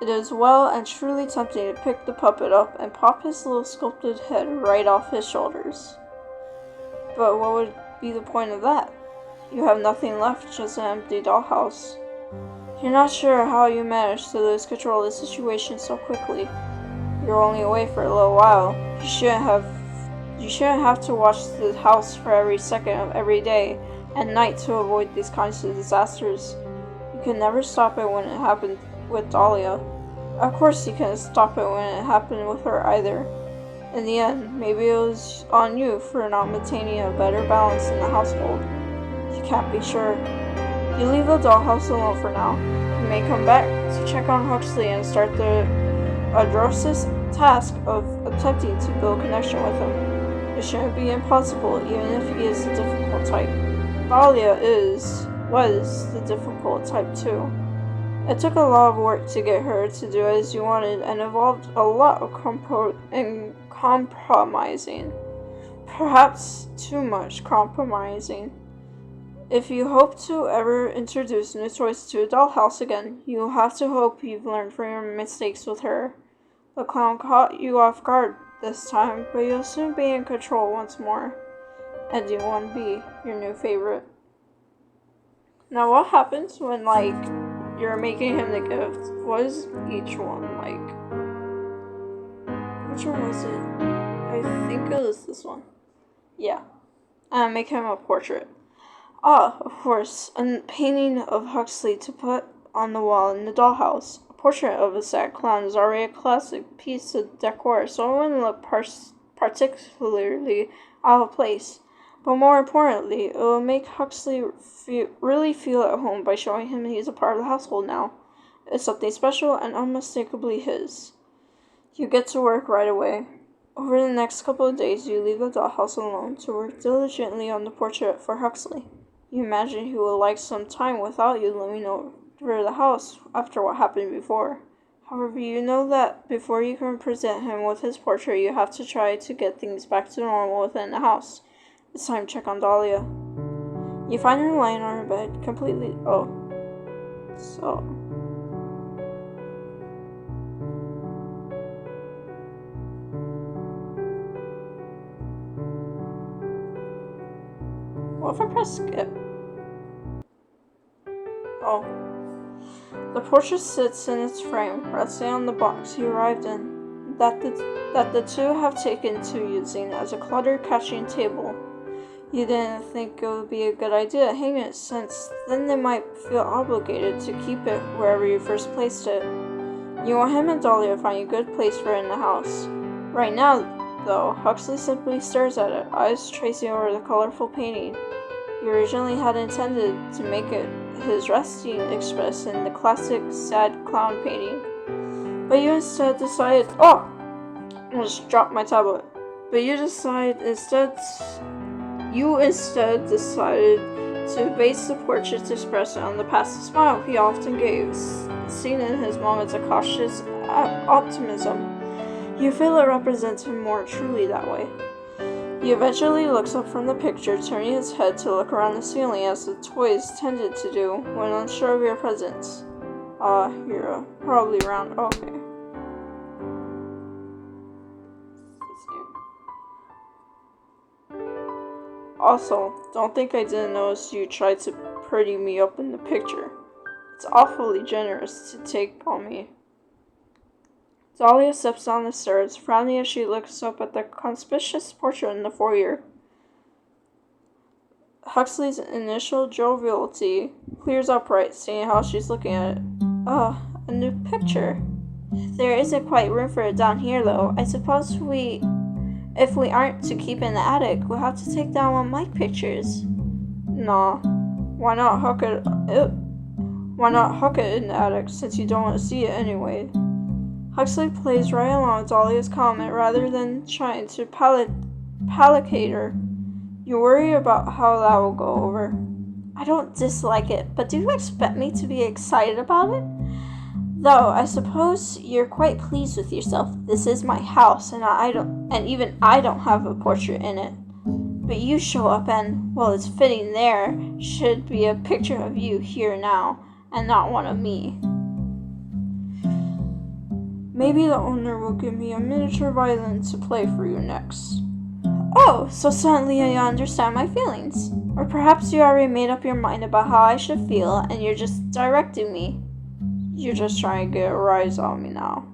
It is well and truly tempting to pick the puppet up and pop his little sculpted head right off his shoulders. But what would be the point of that? You have nothing left, just an empty dollhouse. You're not sure how you managed to lose control of the situation so quickly. You're only away for a little while. You shouldn't have to watch the house for every second of every day and night to avoid these kinds of disasters. You can never stop it when it happened with Dahlia. Of course you can't stop it when it happened with her either. In the end, maybe it was on you for not maintaining a better balance in the household. You can't be sure. You leave the dollhouse alone for now. You may come back to check on Huxley and start the arduous task of attempting to build connection with him. It shouldn't be impossible, even if he is the difficult type. Dahlia was the difficult type too. It took a lot of work to get her to do as you wanted and involved a lot of compromising. Perhaps too much compromising. If you hope to ever introduce new toys to a dollhouse again, you will have to hope you've learned from your mistakes with her. The clown caught you off guard this time, but you'll soon be in control once more. Ending 1B, your new favorite. Now what happens when, you're making him the gift? What is each one like? Which one was it? I think it was this one. Yeah. And make him a portrait. Ah, of course, a painting of Huxley to put on the wall in the dollhouse. A portrait of a sad clown is already a classic piece of decor, so it wouldn't look particularly out of place. But more importantly, it will make Huxley really feel at home by showing him he's a part of the household now. It's something special and unmistakably his. You get to work right away. Over the next couple of days, you leave the dollhouse alone to work diligently on the portrait for Huxley. You imagine he will like some time without you living over the house after what happened before. However, you know that before you can present him with his portrait, you have to try to get things back to normal within the house. It's time to check on Dahlia. You find her lying on her bed, completely... What if I press skip? The portrait sits in its frame, resting on the box you arrived in, that the two have taken to using as a clutter-catching table. You didn't think it would be a good idea to hang it, since then they might feel obligated to keep it wherever you first placed it. You want him and Dahlia to find a good place for it in the house. Right now, though, Huxley simply stares at it, eyes tracing over the colorful painting. You originally had intended to make it his resting express in the classic sad clown painting, but you instead decided... I just dropped my tablet. But you instead decided to base the portrait's expression on the passive smile he often gave, seen in his moments of cautious optimism. You feel it represents him more truly that way. He eventually looks up from the picture, turning his head to look around the ceiling as the toys tended to do when unsure of your presence. You're probably around. Okay. Also, don't think I didn't notice you tried to pretty me up in the picture. It's awfully generous to take on me. Dahlia steps on the stairs, frowning as she looks up at the conspicuous portrait in the foyer. Huxley's initial joviality clears upright, seeing how she's looking at it. A new picture. There isn't quite room for it down here, though. I suppose if we aren't to keep in the attic, we'll have to take down one of my pictures. Nah. Why not huck it in the attic, since you don't want to see it anyway? Huxley plays right along with Dahlia's comment rather than trying to placate her. You worry about how that will go over. I don't dislike it, but do you expect me to be excited about it? Though, I suppose you're quite pleased with yourself. This is my house, and even I don't have a portrait in it. But you show up and, well, it's fitting there should be a picture of you here now, and not one of me. Maybe the owner will give me a miniature violin to play for you next. Oh, so suddenly you understand my feelings. Or perhaps you already made up your mind about how I should feel and you're just directing me. You're just trying to get a rise on me now.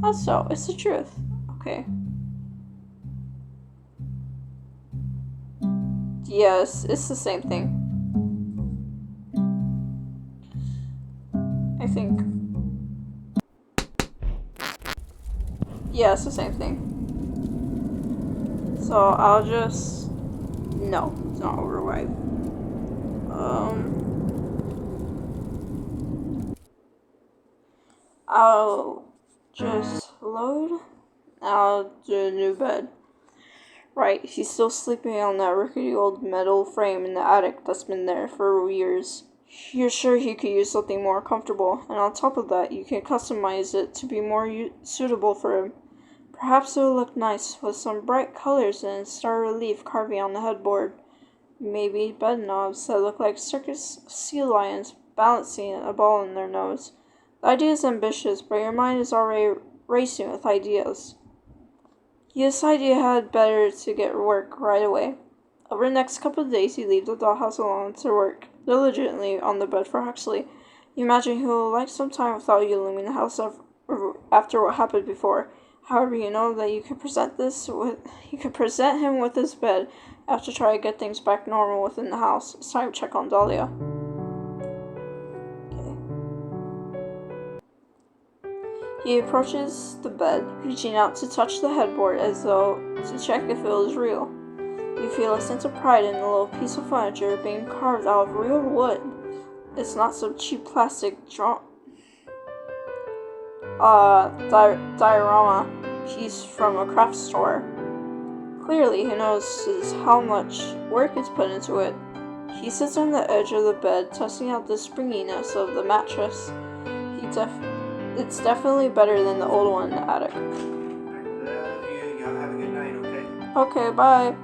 How so? It's the truth. Okay. Yes, it's the same thing. I think. Yeah, it's the same thing. So I'll just... No, it's not override. I'll just load. I'll do a new bed. Right, he's still sleeping on that rickety old metal frame in the attic that's been there for years. You're sure he could use something more comfortable, and on top of that, you can customize it to be more suitable for him. Perhaps it will look nice with some bright colors and star relief carving on the headboard. Maybe bed knobs that look like circus sea lions balancing a ball in their nose. The idea is ambitious, but your mind is already racing with ideas. You decide you had better to get work right away. Over the next couple of days, you leave the dollhouse alone to work diligently on the bed for Huxley. You imagine he will like some time without you leaving the house after what happened before. However, you know that you could present him with his bed after trying to get things back normal within the house. It's time to check on Dahlia. He approaches the bed, reaching out to touch the headboard as though to check if it was real. You feel a sense of pride in the little piece of furniture being carved out of real wood. It's not some cheap plastic diorama piece from a craft store. Clearly, he notices how much work is put into it. He sits on the edge of the bed, testing out the springiness of the mattress. It's definitely better than the old one in the attic. Y'all have a good night, okay? Okay, bye.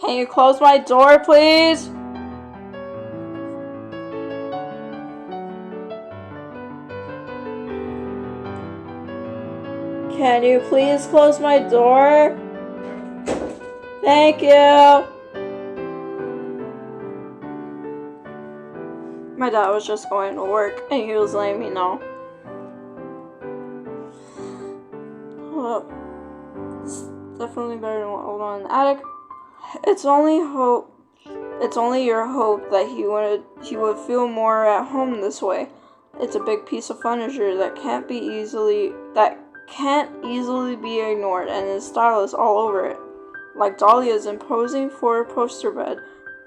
Can you close my door, please? Can you please close my door? Thank you. My dad was just going to work and he was letting me know. Hold up. It's definitely better than what old one in the attic. It's only your hope that he would feel more at home this way. It's a big piece of furniture that can't easily be ignored, and his style is all over it. Like Dahlia's imposing four-poster bed,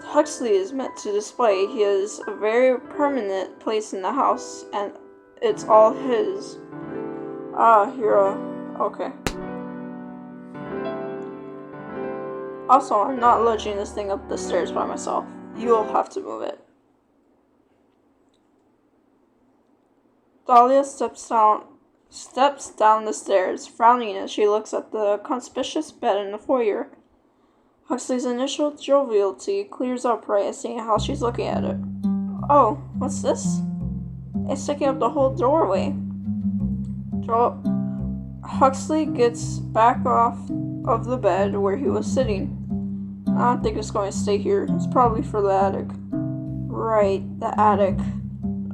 Huxley is meant to display he has a very permanent place in the house, and it's all his. Okay. Also, I'm not lugging this thing up the stairs by myself. You'll have to move it. Dahlia steps down the stairs, frowning as she looks at the conspicuous bed in the foyer. Huxley's initial jovialty clears up right at seeing how she's looking at it. Oh, what's this? It's taking up the whole doorway. Huxley gets back off of the bed where he was sitting. I don't think it's going to stay here. It's probably for the attic. Right, the attic.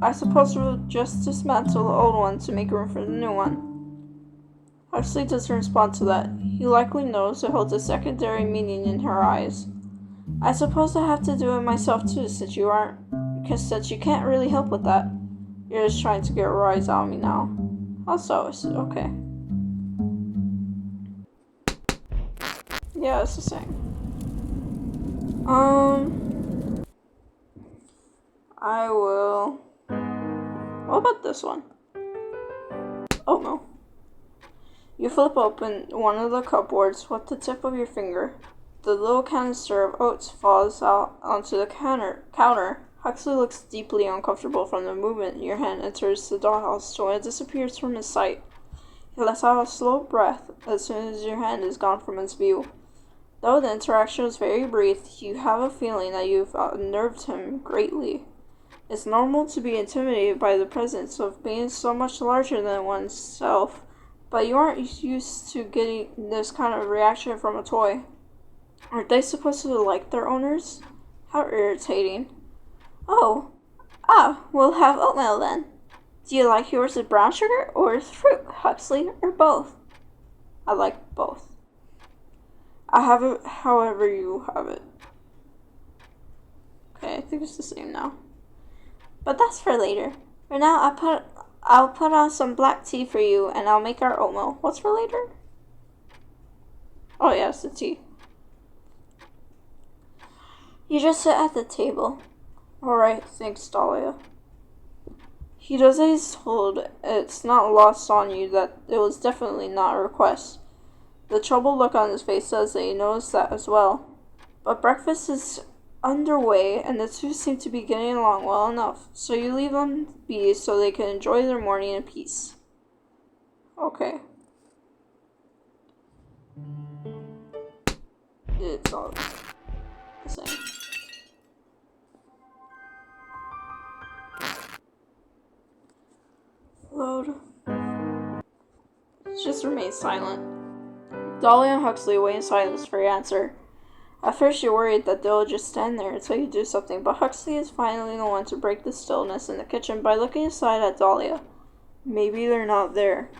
I suppose we'll just dismantle the old one to make room for the new one. Huxley doesn't respond to that. He likely knows it holds a secondary meaning in her eyes. I suppose I have to do it myself too, since you can't really help with that. You're just trying to get a rise out of me now. Also, it's okay. Yeah, it's the same. I will... What about this one? Oh no. You flip open one of the cupboards with the tip of your finger. The little canister of oats falls out onto the counter. Huxley looks deeply uncomfortable from the movement your hand enters the dollhouse, so it disappears from his sight. He lets out a slow breath as soon as your hand is gone from his view. Though the interaction was very brief, you have a feeling that you've unnerved him greatly. It's normal to be intimidated by the presence of being so much larger than oneself, but you aren't used to getting this kind of reaction from a toy. Aren't they supposed to like their owners? How irritating. Oh, we'll have oatmeal then. Do you like yours with brown sugar or with fruit, Huxley, or both? I like both. I have it however you have it. Okay, I think it's the same now. But that's for later. For now, I'll put on some black tea for you, and I'll make our oatmeal. What's for later? Oh yeah, it's the tea. You just sit at the table. Alright, thanks, Dahlia. He does as he's told. It's not lost on you that it was definitely not a request. The troubled look on his face says that he knows that as well. But breakfast is underway, and the two seem to be getting along well enough, so you leave them be so they can enjoy their morning in peace. Okay. It's all the same. Load. Just remain silent. Dahlia and Huxley wait in silence for your answer. At first you're worried that they'll just stand there until you do something, but Huxley is finally the one to break the stillness in the kitchen by looking aside at Dahlia. Maybe they're not there.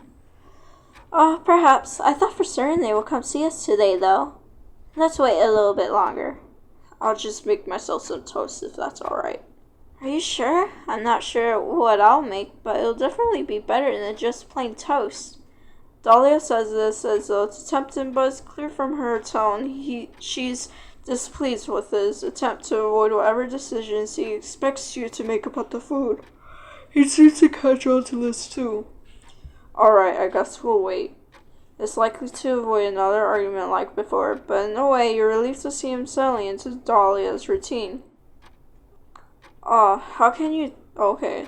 Oh, perhaps. I thought for certain they would come see us today, though. Let's wait a little bit longer. I'll just make myself some toast if that's alright. Are you sure? I'm not sure what I'll make, but it'll definitely be better than just plain toast. Dahlia says this as though to tempt him, but it's clear from her tone she's displeased with his attempt to avoid whatever decisions he expects you to make about the food. He seems to catch on to this too. Alright, I guess we'll wait. It's likely to avoid another argument like before, but in a way you're relieved to see him settling into Dahlia's routine. How can you... Okay.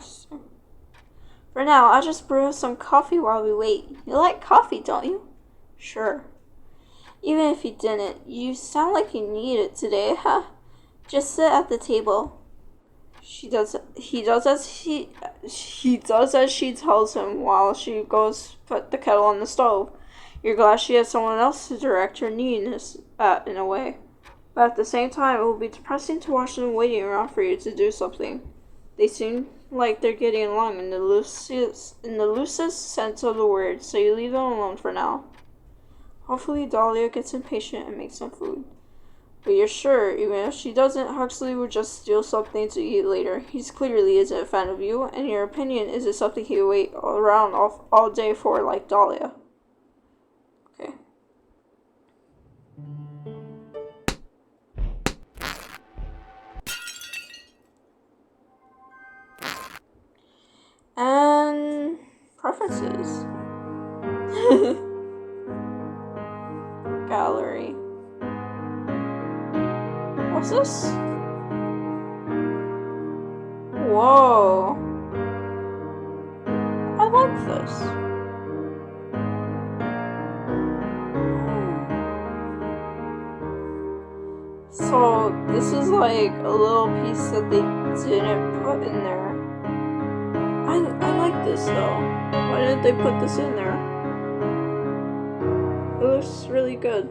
For now, I'll just brew us some coffee while we wait. You like coffee, don't you? Sure. Even if you didn't, you sound like you need it today, huh? Just sit at the table. He does as she tells him while she goes put the kettle on the stove. You're glad she has someone else to direct her neediness at, in a way. But at the same time, it will be depressing to watch them waiting around for you to do something. They seem like they're getting along in the loosest sense of the word, so you leave them alone for now. Hopefully Dahlia gets impatient and makes some food. But you're sure, even if she doesn't, Huxley would just steal something to eat later. He's clearly isn't a fan of you, and your opinion isn't something he would wait around all day for like Dahlia. Okay. And preferences. Gallery. What's this? Whoa. I like this. So this is like a little piece that they didn't put in there. I like this though. Why didn't they put this in there? It looks really good.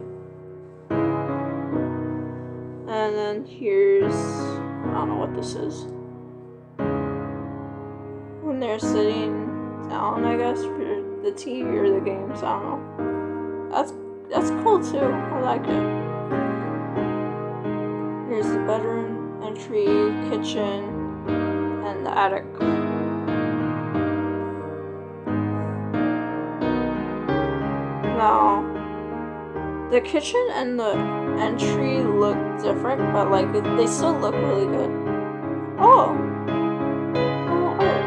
And then here's, I don't know what this is. When they're sitting down, I guess, for the TV or the games, I don't know. That's cool too. I like it. Here's the bedroom, entry, kitchen, and the attic. Now, the kitchen and the entry look different, but like they still look really good. Oh, art.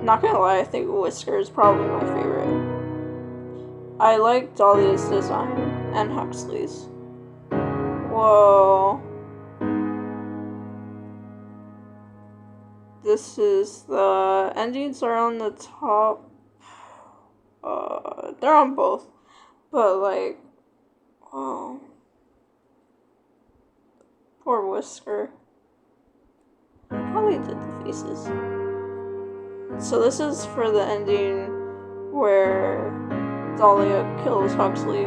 Not gonna lie, I think Whisker is probably my favorite. I like Dahlia's design and Huxley's. Whoa. this is the endings are on the top. They're on both, but like, oh, poor Whisker. I probably did the faces. So this is for the ending where Dahlia kills Huxley.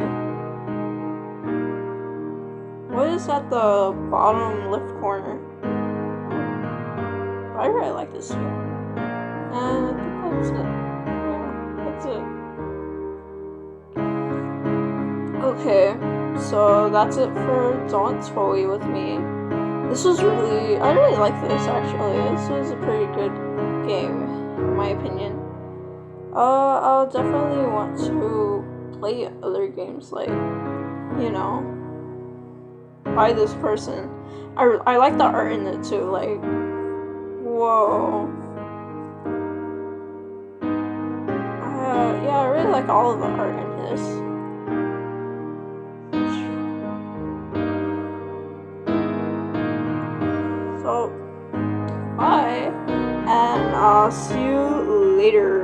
What is at the bottom left corner? I really like this here. And I think that's it. Yeah, that's it. Okay, so that's it for Don't Toy with me. This was I really like this actually. This was a pretty good game, in my opinion. I'll definitely want to play other games like, you know, by this person. I like the art in it too, like, whoa. Yeah, I really like all of the art in this. So, bye, and I'll see you later.